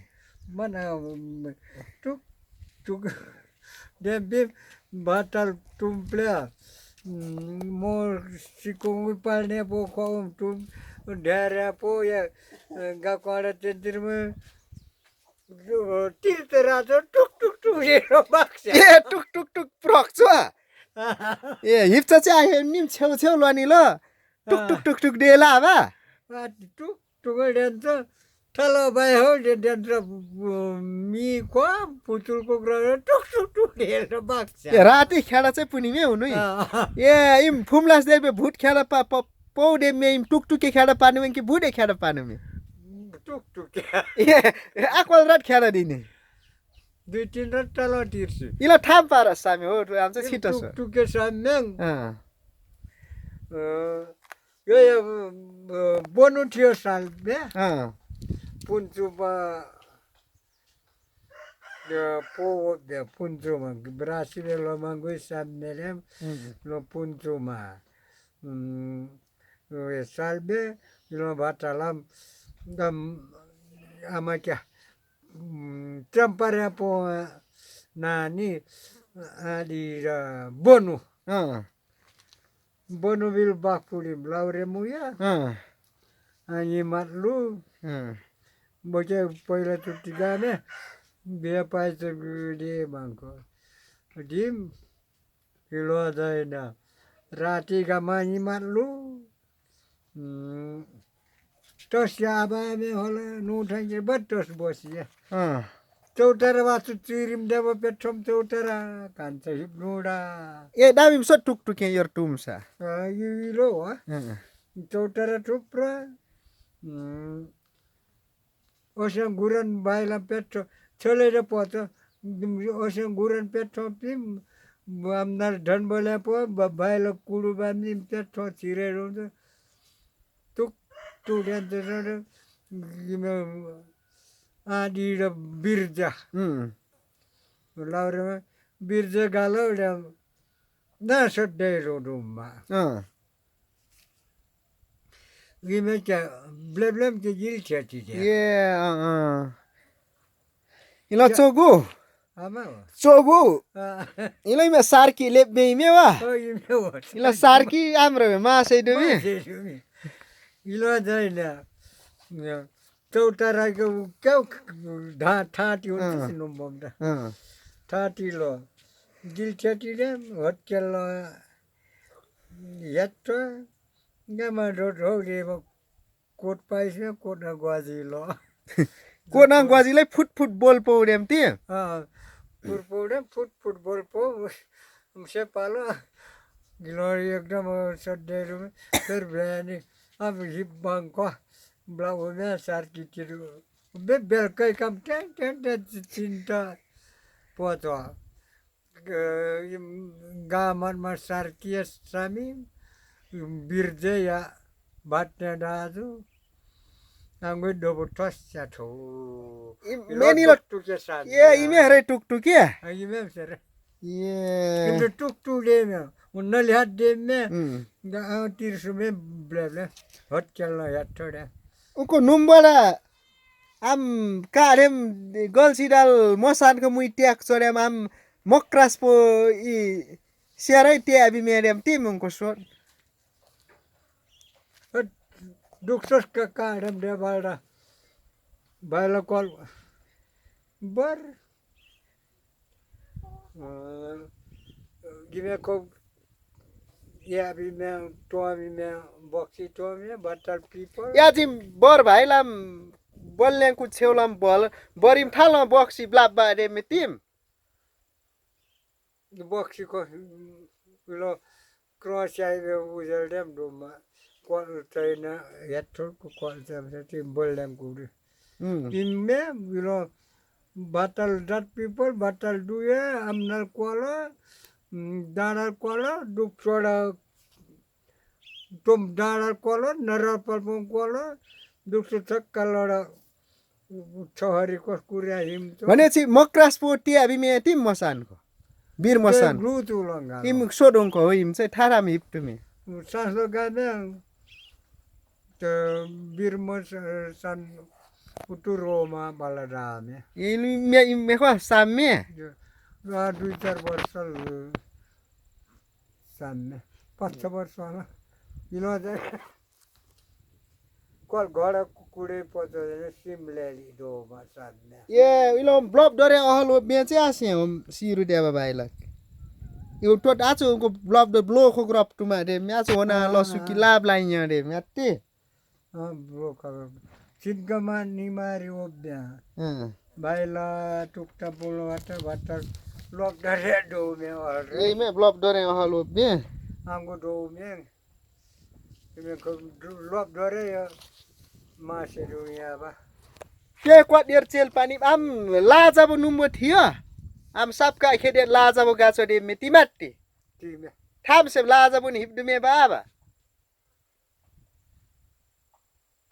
Speaker 2: मन टुक tuk dem batal tumplea mo sikung palne po ko tum dara po ya ga kwara tendirme tiltera tuk tuk tuk ro baksa
Speaker 1: ए टुक टुक टुक प्रक्छ ए हिप्छ चाहिँ आयो नि छेउ छेउ लनी ल टुक टुक टुक टुक डेला आबा
Speaker 2: tuk tuk den Kalau bayar dia mi kwa putul ko gra tuk tuk tuk dia baksa.
Speaker 1: ए राति खेडा चाहिँ पुनिमे हुनु ए इम फुमलास दे भुट खेडा पौडे मे इम टुक टुके खेडा पानुमे कि भुडे खेडा पानुमे
Speaker 2: Tuk tuk.
Speaker 1: ए आक्वल रात खेडा दिने
Speaker 2: 2-3 रात talo tirsi.
Speaker 1: इला ठाम पार सामे हो आमच छिटो छ
Speaker 2: Tuk tuk ke sameng. Yo ya bonu थियो साल में Puncuba Puncuma Brasil lo mango sammelem lo puncuma salbe lo batalam dam amakia trampare po nani adi bonu bonu vil bakuli laure muya ani matlu Bocah पहिला चुट्टी जाने बिहा पाएछ दिए मानको दिम किलो जाएन रातिका मानी मार्लु टस आबामे होला नुठाइ बटस बसिया चौतारा वासु चिरिम देव पेट्रोम चौतारा कान्छ हिप्नुडा
Speaker 1: ए दामिम सो टुक टुके योर टुमसा
Speaker 2: यो हो चौतारा थुप्रा Ocean guran baila petro chole re poto ocean guran petro pim amnar dhan bola po baila kulu bamim petro chire ro tuk tu den de gime adi ra birja laure birja galo de na sodde ro dumma gime cha blem ke gil chati de
Speaker 1: ए इला चोगु
Speaker 2: ama
Speaker 1: चोगु इला मे सार्की लेबे मेवा
Speaker 2: oh ime
Speaker 1: इला सार्की आम्रो मा सैदुमी
Speaker 2: इला जाइना चौतारा को क्यों ठाटी हुन्छ नम्बम दा ठाटी लो गिल चटी दे होटल लो यत्तो गमा रोड हो रे कोट पाइस कोट गवाजी लो
Speaker 1: कोना ग्वाजीलाई फुट फुट बोल पौडेम ती
Speaker 2: फुट पौडे फुट बोल पो से पालो गिलोरी एकदम सड्डे रुम फिर ब्रानी अब हिप बंको ब्लाउ में सार्की तिरु बे बेलकै काम टेन चिन्ता पोतो गामनमा सार्की सामी बिर्जे या बाट्ने दाजु आंगो डबो टस चाठो
Speaker 1: मेनी ल
Speaker 2: टुके सा
Speaker 1: ए इमे हरे टुक टुके
Speaker 2: इमे सर
Speaker 1: ए
Speaker 2: किंतु टुक दे में उन्नल हाथ दे में तिरसु में ब्ले हट चलना या थोड़ा
Speaker 1: उको नुमबडा आम कारेम गल्सीडाल मसानको मुइ ट्याक चोरेम आम मक्रास पो इ सेरै ट्याबी मेरेम तिम उनको सोर
Speaker 2: दुखस का काढम दे बाळा बायला कॉल बर गिवे को या भी मैं तो भी मैं बक्सी तो में बटल पीपल
Speaker 1: या जिम बर भाइलाम बोल्नेको छेउलाम बल बरिम ठालम बक्सी ब्लाब बारे मे तिम
Speaker 2: बक्सी को लो क्रॉस आइवे उजल देम डोमा कॉल ट्रेन यात्रो को कॉल से टीम बोल देम कुडी इनमें लो बटल डट पीपल बटल दुए amnal कोला दानर कोला दुख छोड़ा तुम दानर कोला नरर परम कोला दुख तक कलरा छोहरी को कुरिया हिम तो
Speaker 1: भनेछि मक्रास पो ट्याबी मे तिम मसानको वीर मसान
Speaker 2: ग्लू तु लंगा
Speaker 1: इम सोडोंको हो इम चाहिँ ठाराम हिप्टुमे
Speaker 2: सांसो गाने तो वीर मसान उतुरोमा बालारामे
Speaker 1: इमे इमे को सामे
Speaker 2: 2-4 वर्ष सान्ने 5-6 वर्ष होला इलो चाहिँ कल घर कुडे पचोले सिमलेली दोमा सान्ने
Speaker 1: ये इलो ब्लॉब डरे अहल बेचे आसे हम सिरु देबा बाइलक यो टोट आचो को ब्लॉब द ब्लो खो ग्रप टुमा रे म्याचो होना लसुकी लाभ लाइन रे म्याते
Speaker 2: ब्लो खबर सिद्धमा निमारी ओब्या बाइला टुक्टा बोलो वाटर ब्लॉब डरे दो में और
Speaker 1: ए मे ब्लॉब डरे अहल बे
Speaker 2: आंगो दो में में को ब्लॉब डरे मासे दुनिया बा
Speaker 1: के क्वाडेर चेल पानी आम लाजाबो नुमो थियो आम सबका खेदे लाजाबो गाछो दे मेति माट्टी
Speaker 2: टीम
Speaker 1: थाम से लाजाबो नि हिब्दुमे बाबा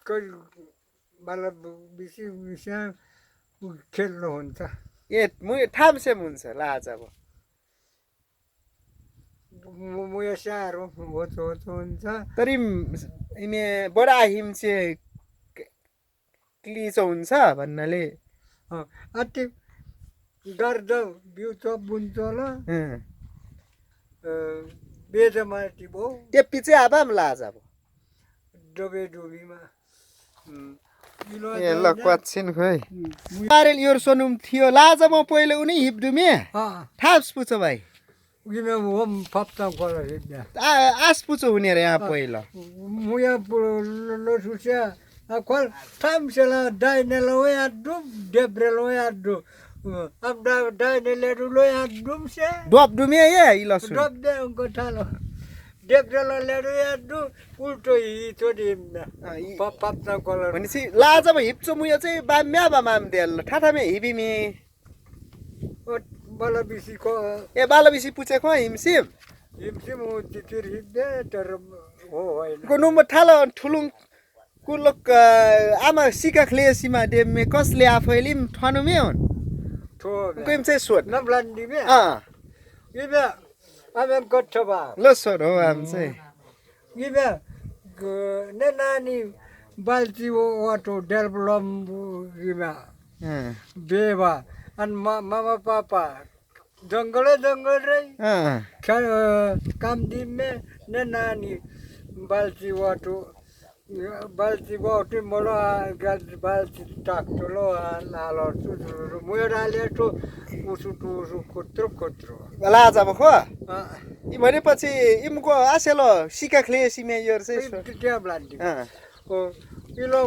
Speaker 2: कल मतलब बिसी विषय खेल्नु हुन्छ
Speaker 1: ए मु थाम से हुन्छ लाजाबो
Speaker 2: म यो सारो होतो हुन्छ
Speaker 1: तरी इमे बडा हिमसे क्लिचो हुन्छ भन्नाले
Speaker 2: अति गर्द बिउ चप बुन्छ ल बेजमा टिबो
Speaker 1: त्यो पछि आबाम लाजाबो
Speaker 2: डबे डुबीमा
Speaker 1: ए लक्वाछिन खोइ मारेल योर सोनुम थियो लाजाबो पहिले उनी हिब्दुमे थाप्स पुछ भाइ
Speaker 2: उगिमे होम फप्ता कोला हिब्या
Speaker 1: आस पुछ हुने रे यहाँ पहिला
Speaker 2: मुया लसुस्या खोल थाम्सेला डाइनेलो यादु डेब्रेलो यादु अब डाइनेलो लो यादु से
Speaker 1: डब दुमे ए इलसु
Speaker 2: डब दे उनको थालो डेब्रेलो लेडो यादु उल्टो हि छोडिम फप्ता कोला
Speaker 1: भनेसी लाजब हिप्चो मुया चाहिँ बाम्या बामाम देल ठाठामे हिबिमी
Speaker 2: बला बिसी को
Speaker 1: ए बाला बिसी पुछेको हिमसिम
Speaker 2: हो तितिर हिब्दे तर हो होइन
Speaker 1: को नुम थालो ठुलुङ कुलक आमा सिका खलेसीमा देमे कसले आफैलिम ठनुमे हुन
Speaker 2: ठो
Speaker 1: कोइम चाहिँ सोध
Speaker 2: नब्लान्डी मे इबे आमेन कट्ठबा
Speaker 1: ल सोध हो आम चाहिँ
Speaker 2: इबे ने नानी बाल्टी वाटो डेभलप इबे बेवा अन मामा पापा जंगल रे काम दिन में ने नानी बाल्टी वाटो मोलो बाल्टी टाक्टो लो नालो मुयराले तो उसु कोत्रो
Speaker 1: लाजाब खो इ भनेपछि इमको आसेलो सिका खलेसीमे योर चाहिँ
Speaker 2: त्यो ब्लान्डी इलो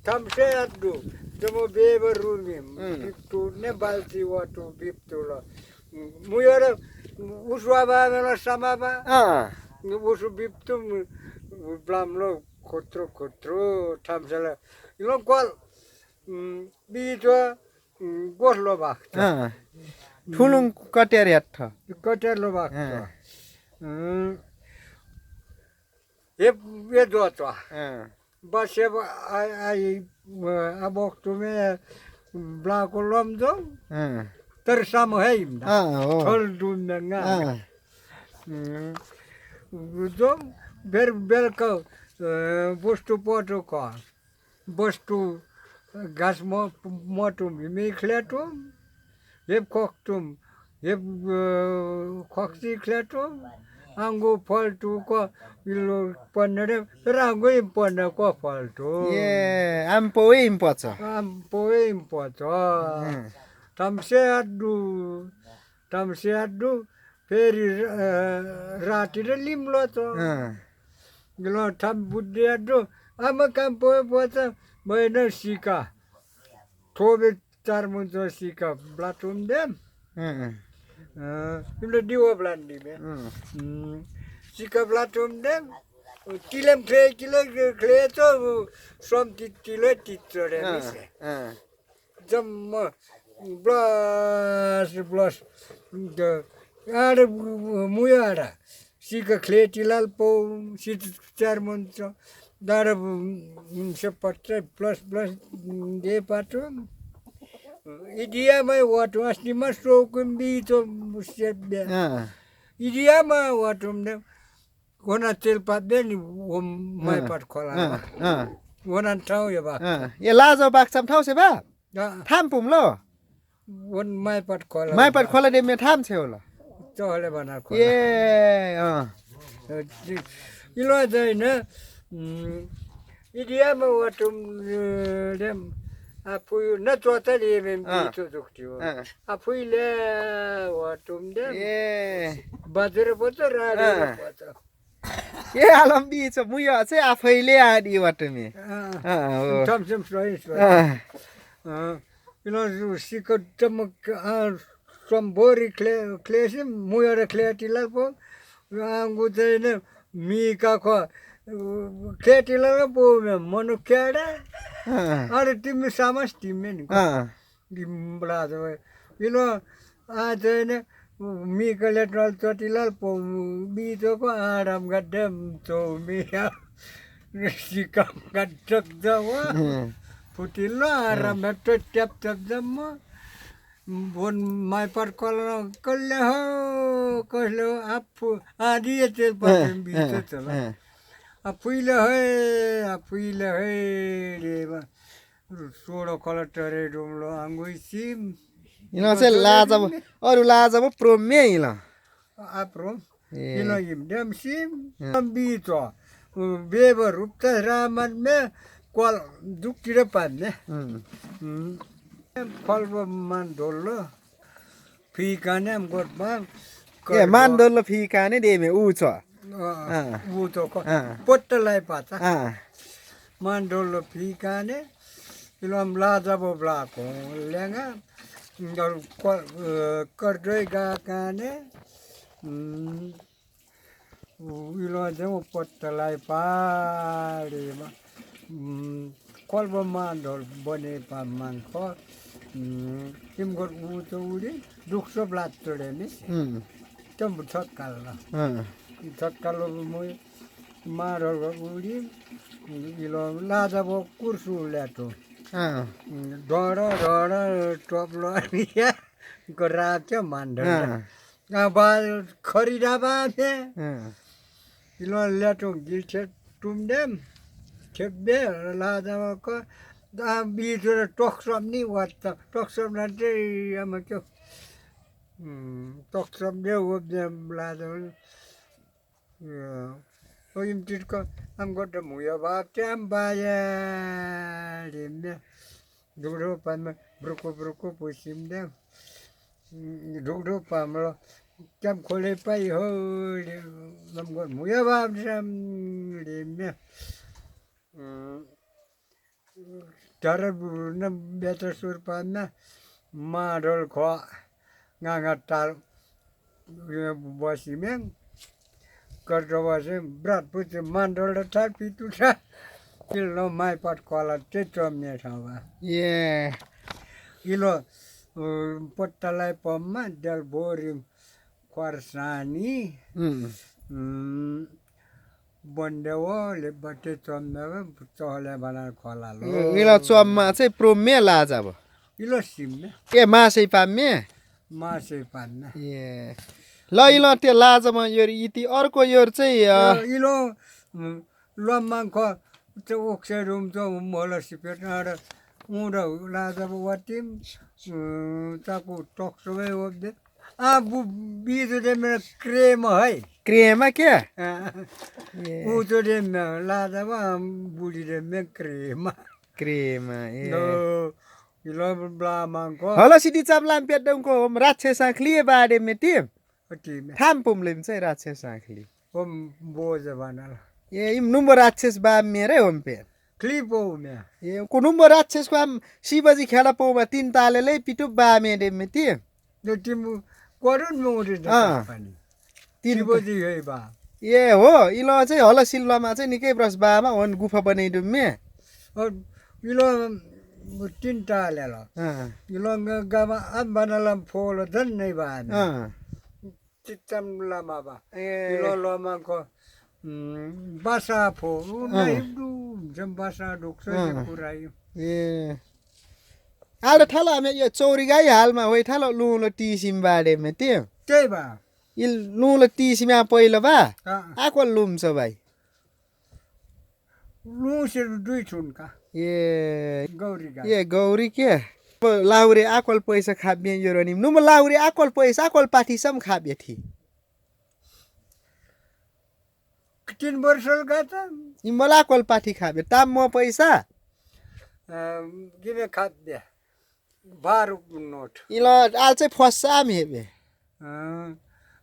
Speaker 2: थाम्से अद्दु जमो बेबर रुमिम बिप्तु ने बाल्टी वाटो बिप्तु ल मुयर उसवा बामेला समाबा उसु बिप्तु ब्लामलो कोत्रो थाम्सेला इलो कल बिजो गोसलो बाख
Speaker 1: ठुलुङ कटेर याठ
Speaker 2: कटेरलो बाख ये दोतो बस आई अब तुम्हें ब्लाको लम्जो तर सामो है थोल दुन्नगा जो बेलको बस्तु पटो क बस्तु घाँस मटुम हिमी खलेटुम हेप खक्तुम हेप खक्सी खलेटुम आंगो फल्टु को इलो पन्नरे रांगो इम्पन्न को फल्टु
Speaker 1: ए आम्पोए इम्पछ तमसे
Speaker 2: अड्डु फेरि राति र लिम्लो त गिलो थम बुद्धि अड्डु आमा काम पोछ मैन सिका थोबे 4 मुन्च सिका ब्लाटुम देम इमले दिव ब्लान्डी मे सिका ब्लाटुम देम किलेम क्ले तो श्रम तिले तित्रे मिसे जम्म ब्लस द आरे मुयारा सिका क्ले तिलाल पो सित 4 मुन्च दार से पट्टे प्लस दे पाटो इडिया में वाटो असली मस्रो कुंबी तो मुसेबे इडिया में वाटो ने कोना तेल पात दे नि वो मैं पाट खोला वोना ठाउ ये बा
Speaker 1: ये लाजो बाक्सम ठाउ से बा थाम पुम लो
Speaker 2: वन माइपाट खोला
Speaker 1: माइपाट खोला डेमे ठाम छेउ ल
Speaker 2: चहले बनार खोला
Speaker 1: ए
Speaker 2: इलो चाहिँ इडियामा वाटुम डेम आफू न चोतले बिचो जुक्टियो आफूले वाटुम डेम
Speaker 1: ए
Speaker 2: बाजेर पछ राडेर पछ
Speaker 1: ए आलम बिच मुयो चाहिँ आफैले आडी वाटमे
Speaker 2: थम्सम फ्राइस इलो सिक टमक सम्बोरी क्लेसिम मुयो र क्लेटिला पो आंगु चाहिँ मिका ख क्लेटिला पो मनु क्याडा अरे तिमी सामस तिमी नि गिम्बला जय इलो आ चाहिँ मिका लेटरल चटिला पो बिचोको आराम गड्डम चौ मिया सिकम गड्डक जावा फुटिलो आराम ट्याप ट्याप जम्मा वन माइपाट खोला कल्ले हो कसले हो आफू आधी येते पण बिच चला आफूले है रे सोडो खोला टरे डुमलो आंगुई सिम
Speaker 1: इनो चाहिँ लाजा अरु लाजा पो प्रोमे इल
Speaker 2: आप्रो इनो इम डेम सिम बिचो बेबर रुप्त रामन मे क्वाल दुक्तिर पान्ने फल्ब मान ढोल्लो फिकाने हम गोटमा
Speaker 1: ए मान ढोल्लो फिकाने देमे उ छ
Speaker 2: उ तो पोट्टलाई पाता मान ढोल्लो फिकाने इलम लाजा बोब्लाको लेंगा कर्दोय गाकाने इलो जो पोट्टलाई पाडेमा कल्ब मान ढोल बने पा मांख तिमको ऊँचो उडी दुख्सो ब्लाद चढे नि तम छक्काल्ला छक्कालो म मारको उडी इलो लाजाबो कुर्सु ल्याटो डर डर टप्लो राख्यो मान्डर बा खरिदा बाथे इलो ल्याटो गिल्छे टुम्डेम छेब्बे लाजाको बिचो टक्सम नि वाट टक्सम चाहिँ आमा त्यो टक्सम दे वब्दे लाजा ओइम तिटको आम गट मुया बाप ट्याम बाया दिमने दुडो पामा ब्रुको पुसिम दे दुडो पामलो ट्याम खोले पाइ हो नम गट मुया बाप ट्याम दिमने तर न बेटर सुर पाना माडल ख गागा टाल बसिमे कर्दवा चाहिँ ब्रात पुछ माडल टाल पितुसा किलो माइपाट खोला चाहिँ चम्ने ठाउँमा
Speaker 1: ए
Speaker 2: किलो पट्टालाई पम्मा डेल बोरी खर्सानी बन्देवले बटे चम्दामा चहले बनाएर खोला लो
Speaker 1: इलो चम्मा चाहिँ प्रोमे लाजा अब
Speaker 2: इलो सिम्ने
Speaker 1: ए मासै पाम्मे
Speaker 2: मासै पान्न
Speaker 1: ए ल इलो त्यो लाजामा यो इति अर्को यो चाहिँ
Speaker 2: इलो लम्माङ ख त्यो ओक्से रुम त मोला सिपेट आएर उडा लाजा वाटिम चाकु टक्सबै ओब्दे बिजो दे मेरो क्रेम है
Speaker 1: क्रेमा क्या
Speaker 2: ऊँचो दे लाजा बुढी दे मे क्रेमा
Speaker 1: क्रेमा ए
Speaker 2: इलो ब्लामाङको
Speaker 1: हलो सिटी चाप्लाम पेडङको होम राक्षे साखली बाडे मेटी
Speaker 2: टिम
Speaker 1: थाम पुमलिम चाहिँ राक्षे साखली
Speaker 2: होम बोज बनाल
Speaker 1: ए इम नुम्बो राक्षस बा मेरै होम पे
Speaker 2: क्लिप हो मे
Speaker 1: ए को नुम्बो राक्षसको आम शिवजी खेला पोमा तीन तालेले पिटु बा मेडे मेटी
Speaker 2: त्यो टिम करुन मोडे पनि तीन बजी है बा
Speaker 1: ए हो इलो चाहिँ हलो सिल्वामा चाहिँ निकै ब्रस बामा वन गुफा बनाइदु मे
Speaker 2: इलो तीन ताले ल इलो गामा आम बनालम फोल धन नै बा चित्तम लामा बा इलो लामा को बासा फो नै दु जम बासा डुक्छ कुरायो
Speaker 1: ए आले ठाला मे यो चौरी गाई हालमा होइ ठाला लुलो टिसिम बाडे मे त्यो
Speaker 2: त्यही बा
Speaker 1: इल लुलो टिसिमा पहिलो बा आको लुम छ भाइ
Speaker 2: लु से दुई छुनका
Speaker 1: ए
Speaker 2: गौरी गाई
Speaker 1: ए गौरी के लाहुरे आकल पैसा खाब्य योरनिम नुम लाहुरे आकल पैसा आकल पाठी सम खाब्य थी
Speaker 2: 3 वर्ष गाता
Speaker 1: इमला आकल पाठी खाब्य ताम म पैसा
Speaker 2: गिमे खाद्य 12 नोट
Speaker 1: इल आल चाहिँ फस्सा हेबे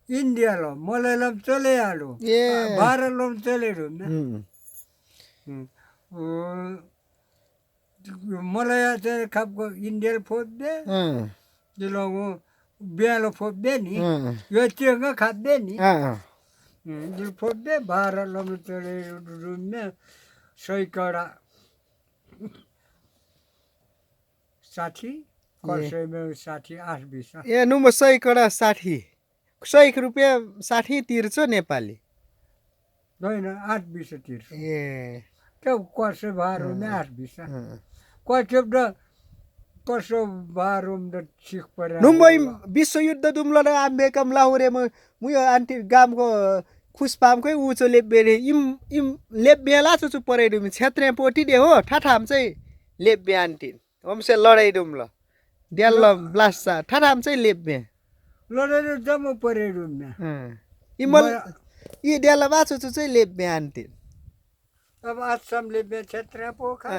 Speaker 2: इंडिया लो मलयालम चले आलो भारत लो चले रो मलया चाहिँ खापको इंडिया फोट दे दिलो बेलो फोट दे नि यो चाहिँ खाद्य नि दिल फोट दे भारत लो चले रो ने सैकडा 60 कसैमा 60 8 20
Speaker 1: ए नुम सैकडा 60 100 रुपैयाँ 60 तिर्छ नेपाली
Speaker 2: होइन 8 20 तिर्छ
Speaker 1: ए
Speaker 2: त्यो कसै भारो ने 8 20 कसै द कसो भारो द सिख परे
Speaker 1: नुम्बई विश्वयुद्ध दुम्ल आम्बेकम लाहुरे मुयो आन्टी गामको खुसपामकै उचो लेब्बे इम इम लेब्बेला चुचु परेडुम क्षेत्रीय पोटी दे हो ठाठाम चाहिँ लेब्बे आन्टी हमसे लडाई दुम्ल देल्ल ब्लास्टा ठाठाम चाहिँ लेब्बे
Speaker 2: लडाई जम्मो परेडुम
Speaker 1: इमल इ देल्ल बाचुचु चाहिँ लेब्बे आन्टी
Speaker 2: अब आसाम लेब्बे क्षेत्रीय पोखा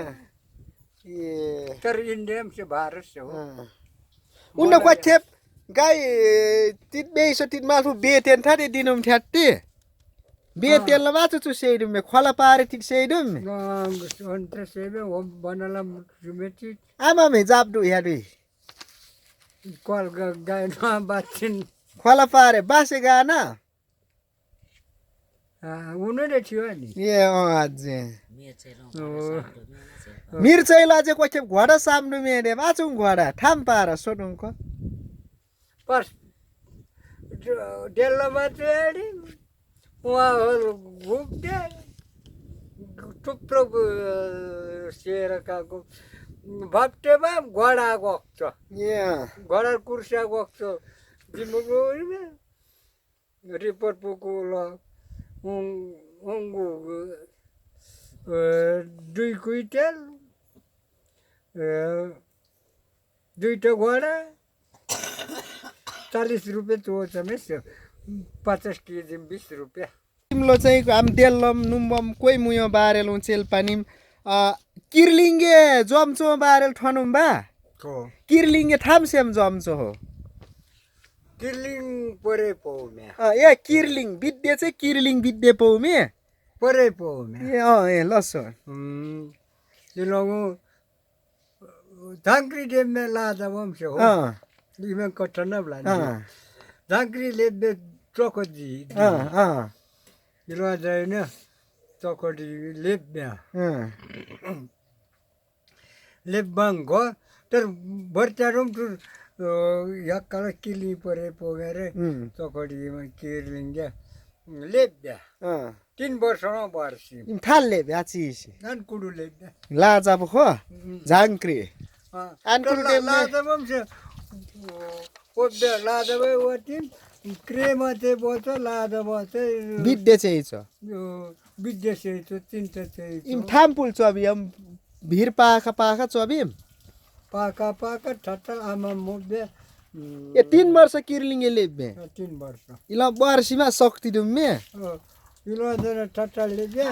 Speaker 2: ए तर इन्डियम से भारत से हो
Speaker 1: उन्न क्वाथेप गाई तित बेसो तित माथु बेतेन थादे दिनुम थ्यात्ते बेतेन ल बाचुचु सेइदुम खोला पारे तित सेइदुम
Speaker 2: अन्त्र सेबे हो बनला जुमेति
Speaker 1: आमा मे जाबदु यादु
Speaker 2: कल गाय न बाचिन
Speaker 1: खोला पारे बासे गाना
Speaker 2: उनीले थियो नि
Speaker 1: ए अझै मिर्चैला चाहिँ कोही घोडा साम्नु मेरे बाचुङ घोडा ठाम पार सोडुङको
Speaker 2: बस डेल्लोमा चाहिँ उहाँहरू घुम्थे थुप्रो सेरकाको भप्टेमा घोडा गएको घोडा कुर्सा गएको दिमुको रिपोर्ट पुगु ल उङ्गु 2 क्विन्टल 2 घोडा 40 रुपियाँ चोच मेस 50 केजी 20 रुपियाँ
Speaker 1: तिम्रो चाहिँ हाम देल्लम नुम्बम कोही मुयो बारेल उचेल पानिम किर्लिङ्गे जम्चो बारेल ठनुम बा किर्लिङ्गे ठामसेम जम्चो हो
Speaker 2: किर्लिङ परे पौमे
Speaker 1: ए किर्लिङ विद्या चाहिँ किर्लिङ विद्या पौमे
Speaker 2: परे पौमे
Speaker 1: ए लसो
Speaker 2: दिलोगु झांक्री डेमे लादा वंश हो इमे कठन ब्ला झांक्री लेबे चोकोजी दिलो जाइन चोकोडी लेब्या लेब्बांगो तर भरतारुम टु याकाला किली परे पोगरे चोकोडीमा किर्लिङ्गे लेब्या 3 वर्षमा वर्षी
Speaker 1: थाल्ले भ्याचिसी
Speaker 2: नन कुडु लेब्या
Speaker 1: लाजाब खो झांक्री
Speaker 2: आनकुडु लाजाब से ओब्या लाजाब वतिन क्रेमा चाहिँ बोछ लाजाब चाहिँ
Speaker 1: विद्या चाहिँ छ
Speaker 2: विद्या चाहिँ छ चिन्ता चाहिँ
Speaker 1: इम थामपुल चबी हम भिर पाखा पाखा चबी
Speaker 2: पाका पाका ठट्टा आमा मोब्या
Speaker 1: ए 3 वर्ष किर्लिङ्गे लेब्बे
Speaker 2: 3 वर्ष
Speaker 1: इला वर्षीमा शक्ति दुम्मे
Speaker 2: इला जरा ठट्टा लेब्या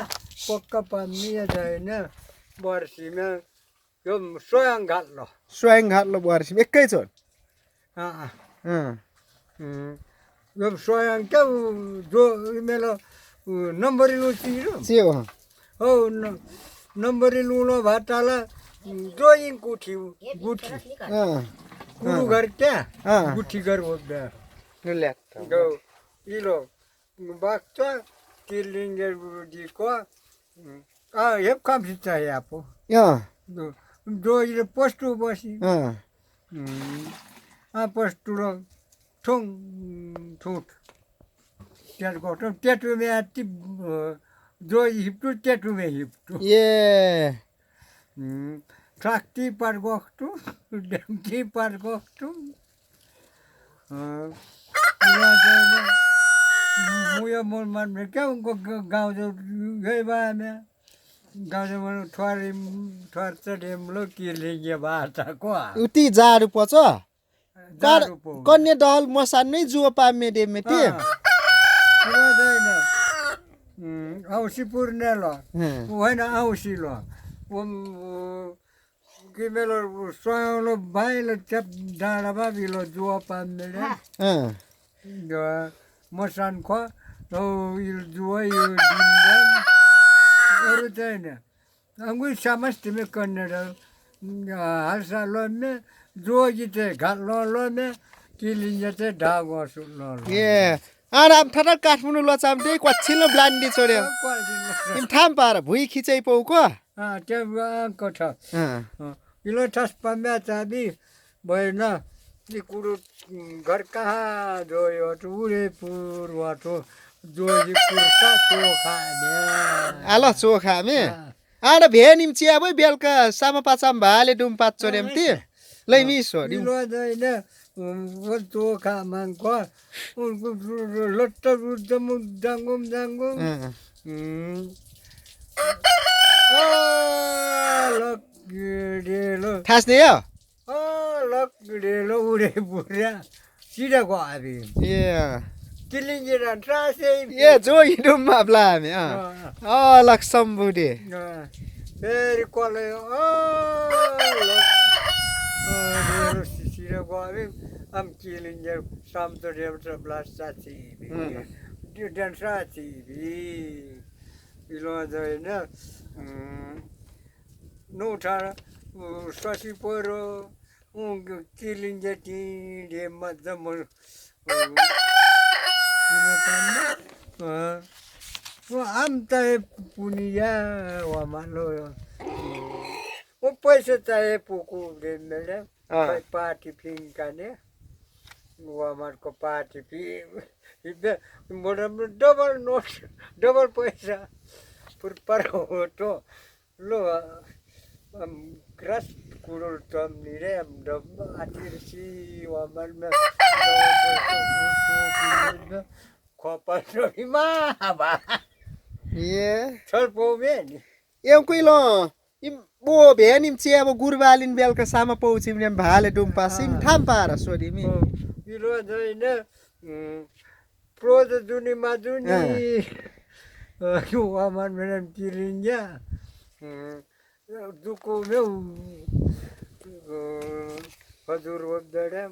Speaker 2: पक्का पानी छैन वर्षीमा यो स्वयं घाट्लो वर्षीमा एकैचोट यो स्वयं क्या जो मेरो नम्बर लु चिरो हो नम्बर लुलो भाटाला ड्रॉइंग गुठी कुरु घर क्या गुठी घर होता गो इलो बाक्त किर्लिङ्गे दिको हेप काम चाहिए आपको दो ये पोस्टू बसी पोस्टू रो ठुङ ठुट त्यार गोटो टेटु में आती दो हिप्टू टेटु में हिप्टू
Speaker 1: ये
Speaker 2: ट्राक्टी पर गोटू डंकी पर गोटू मुया मोल मन में क्या उनको गांव जो गए बाय में गाउँमा म्हणून थोर डेमलो किर्लिङ्गे बाटा को
Speaker 1: उति जाडु पछ
Speaker 2: जाडु पो
Speaker 1: कन्या दहल मसान नै जुव पामे डेमेटी
Speaker 2: किन दैन औसी पुर्ने ल होइन औसी ल किमेलो सोलो बाइलो चप डाँडामा बिलो जुवा पाम्ने मसान खो जुवा यो दिँदैन अरू छैन अंगुल समस्त में कन्नड हालसा लोमे जो जिते घाट लोमे किलिंगे ते ढागो सुनो
Speaker 1: ए आराम ठटा काठमाडौँ लचाम त्यही कछिलो ब्लान्डी छोड्यो तिमी ठाम पार भुइँ खिचाइ पाउको
Speaker 2: त्यो अंको छ किलो ठस पम्या चाबी भएन ती कुरो घर कहाँ जोयो उडेपुर वाटो जोजी कुर्ता चोखा
Speaker 1: आलो चोखा मे आड भे निम चिया भइ बेलका सामा पाचाम भाले डुम पात चोरेम ती लै मिसो
Speaker 2: किलो दैन चोखा मांगको लट्ट रुद्दम दांगुम दांगुम लक्डेलो
Speaker 1: थास दियो
Speaker 2: लक्डेलो उडे बुढा सिधा गयो
Speaker 1: ए
Speaker 2: किलिङ्गे ट्रासे
Speaker 1: ए जो हिडुममा ब्लामे लक्सम बुढे
Speaker 2: फेरि कसले सिधा गयो am kilinge samto devta blastati bi dansati bi ilo doina no thara sasi poro kilinge ti de madam am tai punia wa malo o पैसा चाहिए पुकु दे मेरे पार्टी फिंकाने को party fee double note double पैसा पर तो लो cross कुरो तम निरे dub आतिरसी वमन में खोपा मा बा
Speaker 1: ए
Speaker 2: चल पोमे नि
Speaker 1: एउ कुइलो बो भेनिम चिया अब गुरबालिन बेलका सामा पौचिम ने भाले डुम पासिम ठाम पार सोडी मि
Speaker 2: किलो दैन प्रोज दुनी मादुनी वामान मेनम किलिङ्या दुको meu हजुर वदडा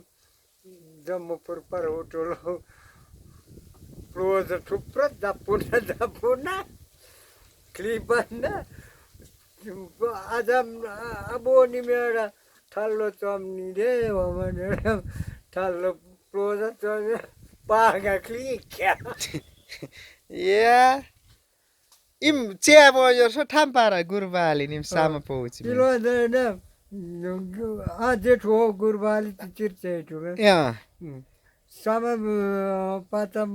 Speaker 2: जम्मु पर होटल प्रोज थुप्रो दापुना क्लिपन आज अब नि मेरा थाल्लो चम्नी रे भनेर थाल्लो प्रोज चम्नी पागा क्लिक
Speaker 1: या इम चिया बो यो सो ठाम पारा गुरबाली निम सामा पौची
Speaker 2: किलो दैन आज ठो गुरबाली चिर्चे ठो
Speaker 1: या
Speaker 2: सामा पातम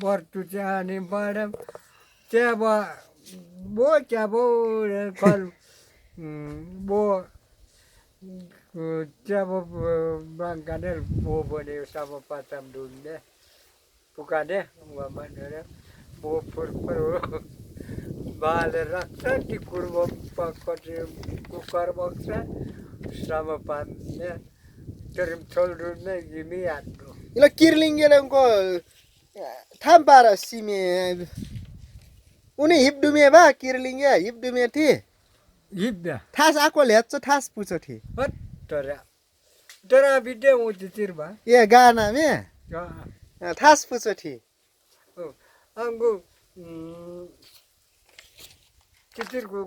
Speaker 2: बर्तु चाने बडम चिया बो क्या बो कल बो चिया बो बांकाने बो बने सामा पातम दुन्ने पुकाने भनेर बो पर बाले राख्छ कि कुर्बो पकटे कुकर बक्छ सामा पान्ने तरिम छोल्डुने गिमी आत्रो
Speaker 1: इला किर्लिङ्गेको ठाम पारा सिमे उनी हिपडुमे बा किर्लिङ्गे हिपडुमे थी
Speaker 2: हिप्या
Speaker 1: थास आको ल्याच थास पुछो थी
Speaker 2: तरा बिडे उति तिरबा
Speaker 1: ए गाना मे थास पुछो थी
Speaker 2: अंगु चितिरको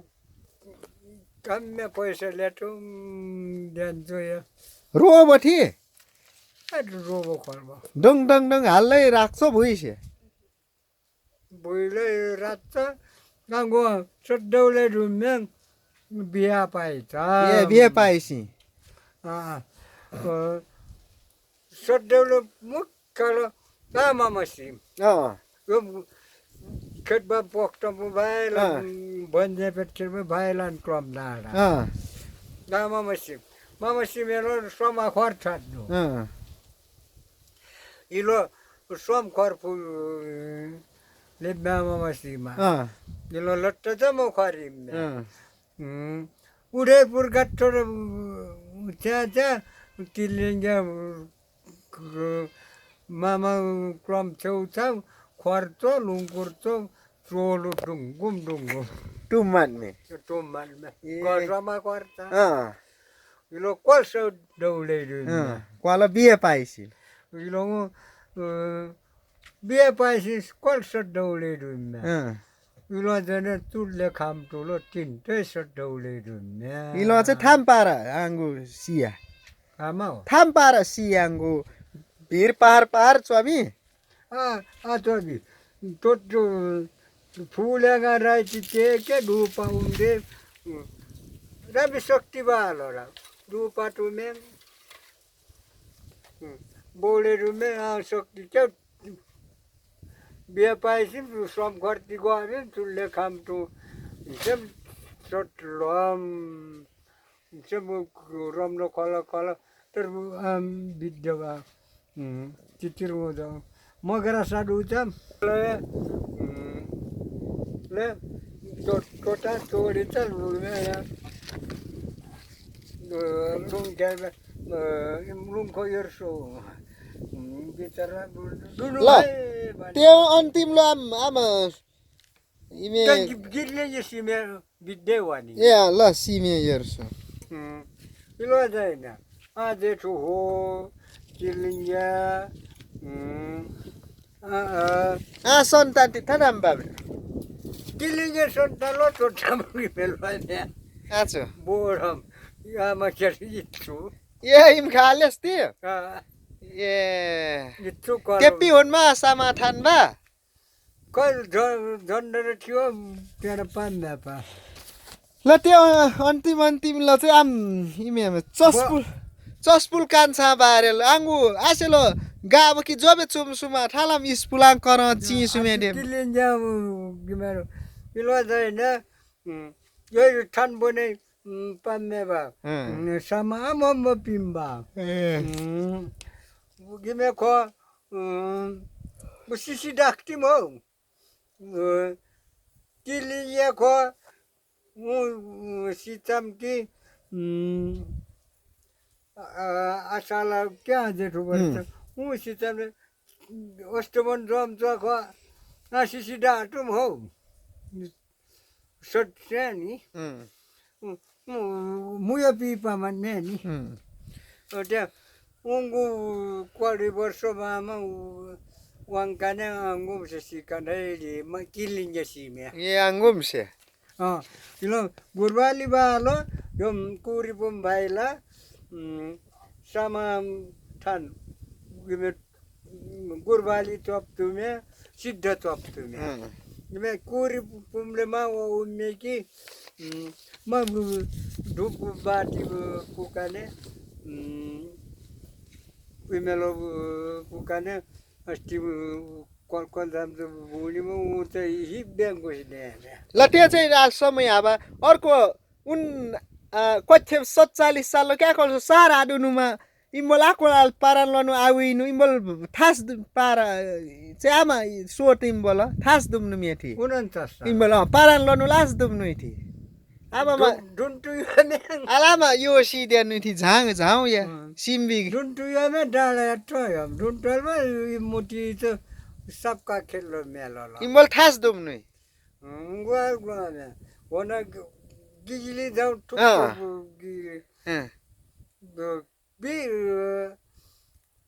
Speaker 2: कम्मे पैसा ल्याटो ध्यान जोया
Speaker 1: रोबो थी
Speaker 2: रोबो खर्ब
Speaker 1: डङ डङ डङ हाल्लै राख्छ भुइसे
Speaker 2: भुइले रात गाउँको सड्डौले ढुम्याङ बिहा पाइछ
Speaker 1: ए बिहे पाइसी
Speaker 2: सड्डौले मुक्कल आमा मसिम यो खेतमा पोख्टम भाइलान भन्जे पेटमा भाइलान क्रम डाँडा आमा मसिम मामा सिमेलो समा खर छाड्नु इलो सम खर फुल ले मामा मसिमा इलो लट्ट त म खरिम उदयपुर गाठोर त्यहाँ तिलिङ्गे मामा क्रम छेउछाउ खर्चो लुङ्कुर्चो चोलु डुङ्गुम
Speaker 1: टुम्मानमे
Speaker 2: टुम्मानमा गर्रमा गर्छ इलो कस डौले
Speaker 1: क्वाला बिहे पाइसी
Speaker 2: इलो बिहे पाइसी कस डौले इलो जने चुल्ले खाम टुलो तिनटै डौले
Speaker 1: इलो चाहिँ थाम पारा आङ्गु सिया
Speaker 2: आमा हो
Speaker 1: थाम पारा सियाङ्गु भिर पहाड चमी
Speaker 2: चमी तो फुलेगा राइती के डूपा उंदे रवि शक्ति बालो रा डूपा टुमे बोले रुमे शक्ति के बिहे पाइसी श्रम खर्ती गरे चुल्ले खाम टु सब सटलम सब रमलो कल तर विद्यवा चितिर होजा मगरा साडू छ ले टोटा छोडी छ लुङको यर्सो बिचरा
Speaker 1: ल त्यो अन्तिमलो आमा इमे
Speaker 2: गिर्ले यसिमे विद्यवानी
Speaker 1: ए ल सिमे हेर्छु
Speaker 2: इलो छैन जेठो हो चिलिङ्गा
Speaker 1: सन्तान थाहा बाबे
Speaker 2: चिलिङ्गे सन्तान टोटा मेलवाने
Speaker 1: आछो
Speaker 2: बोरम आमा इच्छु
Speaker 1: ए इम खालेस त्यो ए
Speaker 2: इच्छु
Speaker 1: केपी हुनमा समाधान बा
Speaker 2: कल झन्डर थियो त्यहाँ पान्दा पा
Speaker 1: ल त्यो अन्तिम ल चाहिँ आम इमे चस्पुल कान्छा बारेल आंगु आसेलो गाब कि जबे चुमसुमा ठालाम स्पुलाङ कर चिसुमे दे
Speaker 2: किलिन्जा गिमारो इलो छैन यो ठान बने पान्ने बा सामा मम पिम्बा गिमे खो सिसी डाक्ति मो किलिन्जा खो सीतम की आशाला क्या जेठो वर्ष सीतम अष्टमन रम खो सिसी डाटुम हो सट्या नि मुया पिपा मान्ने नि त्यहाँ उङ्गु क्वारी वर्षमा वाङ्काने अङ्गुम से सिकाने म किलिङ्गे सिमे
Speaker 1: ए अङ्गुम से
Speaker 2: इलो गुरबाली बालो यो कुरिपुम भाइला सामा ठान गुरबाली चप्तुमे सिद्ध चप्तुमे गिमे कुरिपुमले मा उम्मे कि म ढुप बाटी कुकाने उमेलो कुकाने अस्ति कल जाम त भुलिम उ चाहिँ हिब्याङ गइने
Speaker 1: ल त्यो चाहिँ समय अब अर्को उन कथे 47 साल क्या गर्छ सारा दुनुमा इम्बल आकोलाल पारान लनु आउइनु इम्बल थास पारा चाहिँ आमा सोट इम्बल थास दुम्नु मेथि
Speaker 2: 49
Speaker 1: इम्बल पारान लनु लास दुम्नु थि आमा
Speaker 2: डुन्टु यामे
Speaker 1: आलामा यो सिदेनु थि झाउ या सिम्बी
Speaker 2: डुन्टु यामे डाला टय डुन्टलमा मोटी त सबका खेल्लो मेलो ल
Speaker 1: इम्बल थास दुम्नु
Speaker 2: गुवा होना गिजिली जाउ टुक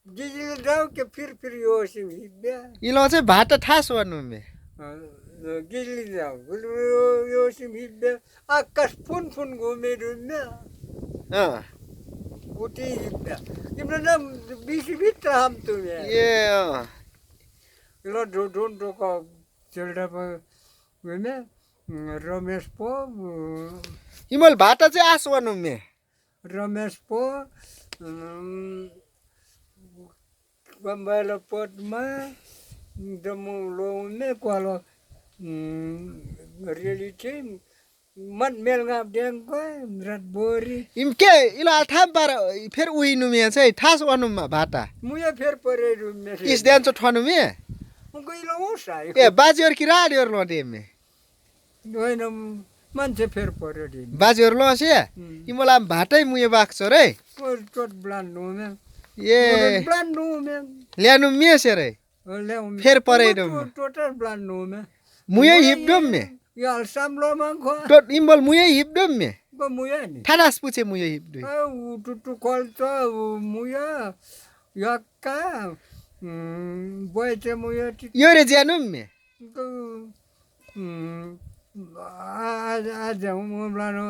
Speaker 2: गिजिली जाउ के फिर यो सिम हिब्या
Speaker 1: इलो चाहिँ भाटा ठास भन्नु मे
Speaker 2: गिजिली जाउ यो सिम हिब्या आकाश फुन घुमेरु न उटी हिब्या तिम्रो नाम बिसी भित्र हम तुमे
Speaker 1: ए
Speaker 2: इलो ढुन्टो को चेल्डा प गने रमेश पो
Speaker 1: इमल भाटा चाहिँ आस भन्नु मे
Speaker 2: रमेश पो बम्बाइलो पटमा दमु लोने क्वालो रियलिटी मन मेलगा डेंगको रत बोरी
Speaker 1: इम के इला थाम पार फेर उइनु मे चाहिँ थास भन्नुमा भाटा
Speaker 2: मुया फेर परे रुम मे
Speaker 1: इस देन छ ठनु मे
Speaker 2: उनको इलो होसाइ
Speaker 1: ए बाजियर कि राडियर लटे मे
Speaker 2: होइन मान्छे फेर पर्यो नि
Speaker 1: बाजेहरू लसे इमोला भाटै मुये बाक्छ रे
Speaker 2: टोट ब्लान्डु में
Speaker 1: ए
Speaker 2: ब्लान्डु में
Speaker 1: ल्यानु मिएसे रे फेर परे
Speaker 2: टोटल ब्लान्डु में
Speaker 1: मुये हिब्डम मे
Speaker 2: याल सामलो मांखो
Speaker 1: टोट इम्बल मुये हिब्डम मे
Speaker 2: मुया नि
Speaker 1: थानास पुछे मुये हिब्डु
Speaker 2: टुटु कल्छ मुया यक्का बोइचे मुया
Speaker 1: यो रे ज्यानुम मे
Speaker 2: आज ब्लानु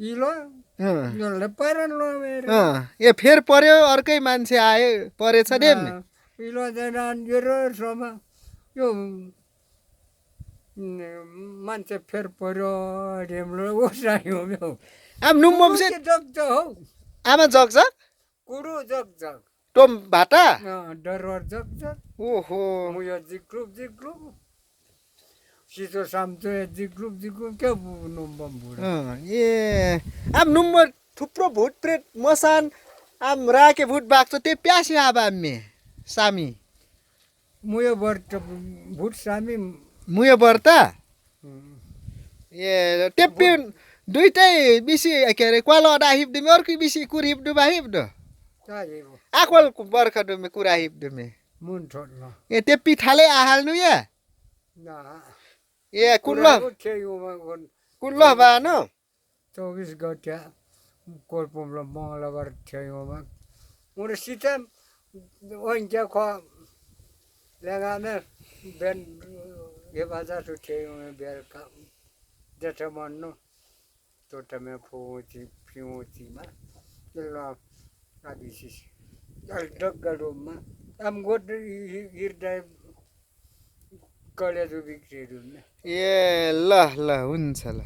Speaker 2: इलो यसले पारन लो मेरो
Speaker 1: ए फेर पर्यो अर्कै मान्छे आयो परेछ दे
Speaker 2: इलो जान यो समा यो मान्छे फेर पर्यो रेमलो ओसायो मेरो
Speaker 1: आम नुम्बम से
Speaker 2: जग हो
Speaker 1: आमा जग्छ
Speaker 2: कुडु जग
Speaker 1: टोम भाटा
Speaker 2: डरवर जग
Speaker 1: ओहो
Speaker 2: मुयो जिग्रुप सितो सामतो जिग्रुप के नुम्बम बुढा
Speaker 1: ए आम नुम्बर थुप्रो भूत प्रेत मसान आम राके भूत बाक्छ ते प्यासी आबा मे सामी
Speaker 2: मुयो बर्त भूत सामी
Speaker 1: मुयो बर्ता ए टेप्पी दुईटै बिसी के अरे क्वालो अडा हिब्दुमे अर्कै बिसी कुर हिब्दुबा हिब्दु आक्वल बर्खा दुमे कुरा हिब्दुमे
Speaker 2: मुन छोड्न
Speaker 1: ए टेप्पी थाले आहाल्नु या ए कुल्लो बान
Speaker 2: 24 गते कोलपुमला मङ्गलबार थ्यायोमा मुरे सितम ओइन्क्या ख लगामे बेन ये बाजार तो थ्यायोमा बेरका जटा मन्नु तोटमे फिउचीमा ल आदिसिस डगडोमा आम गोट हिर्दै कलेजो बिक्रीहरु
Speaker 1: ए ल हुन्छ ल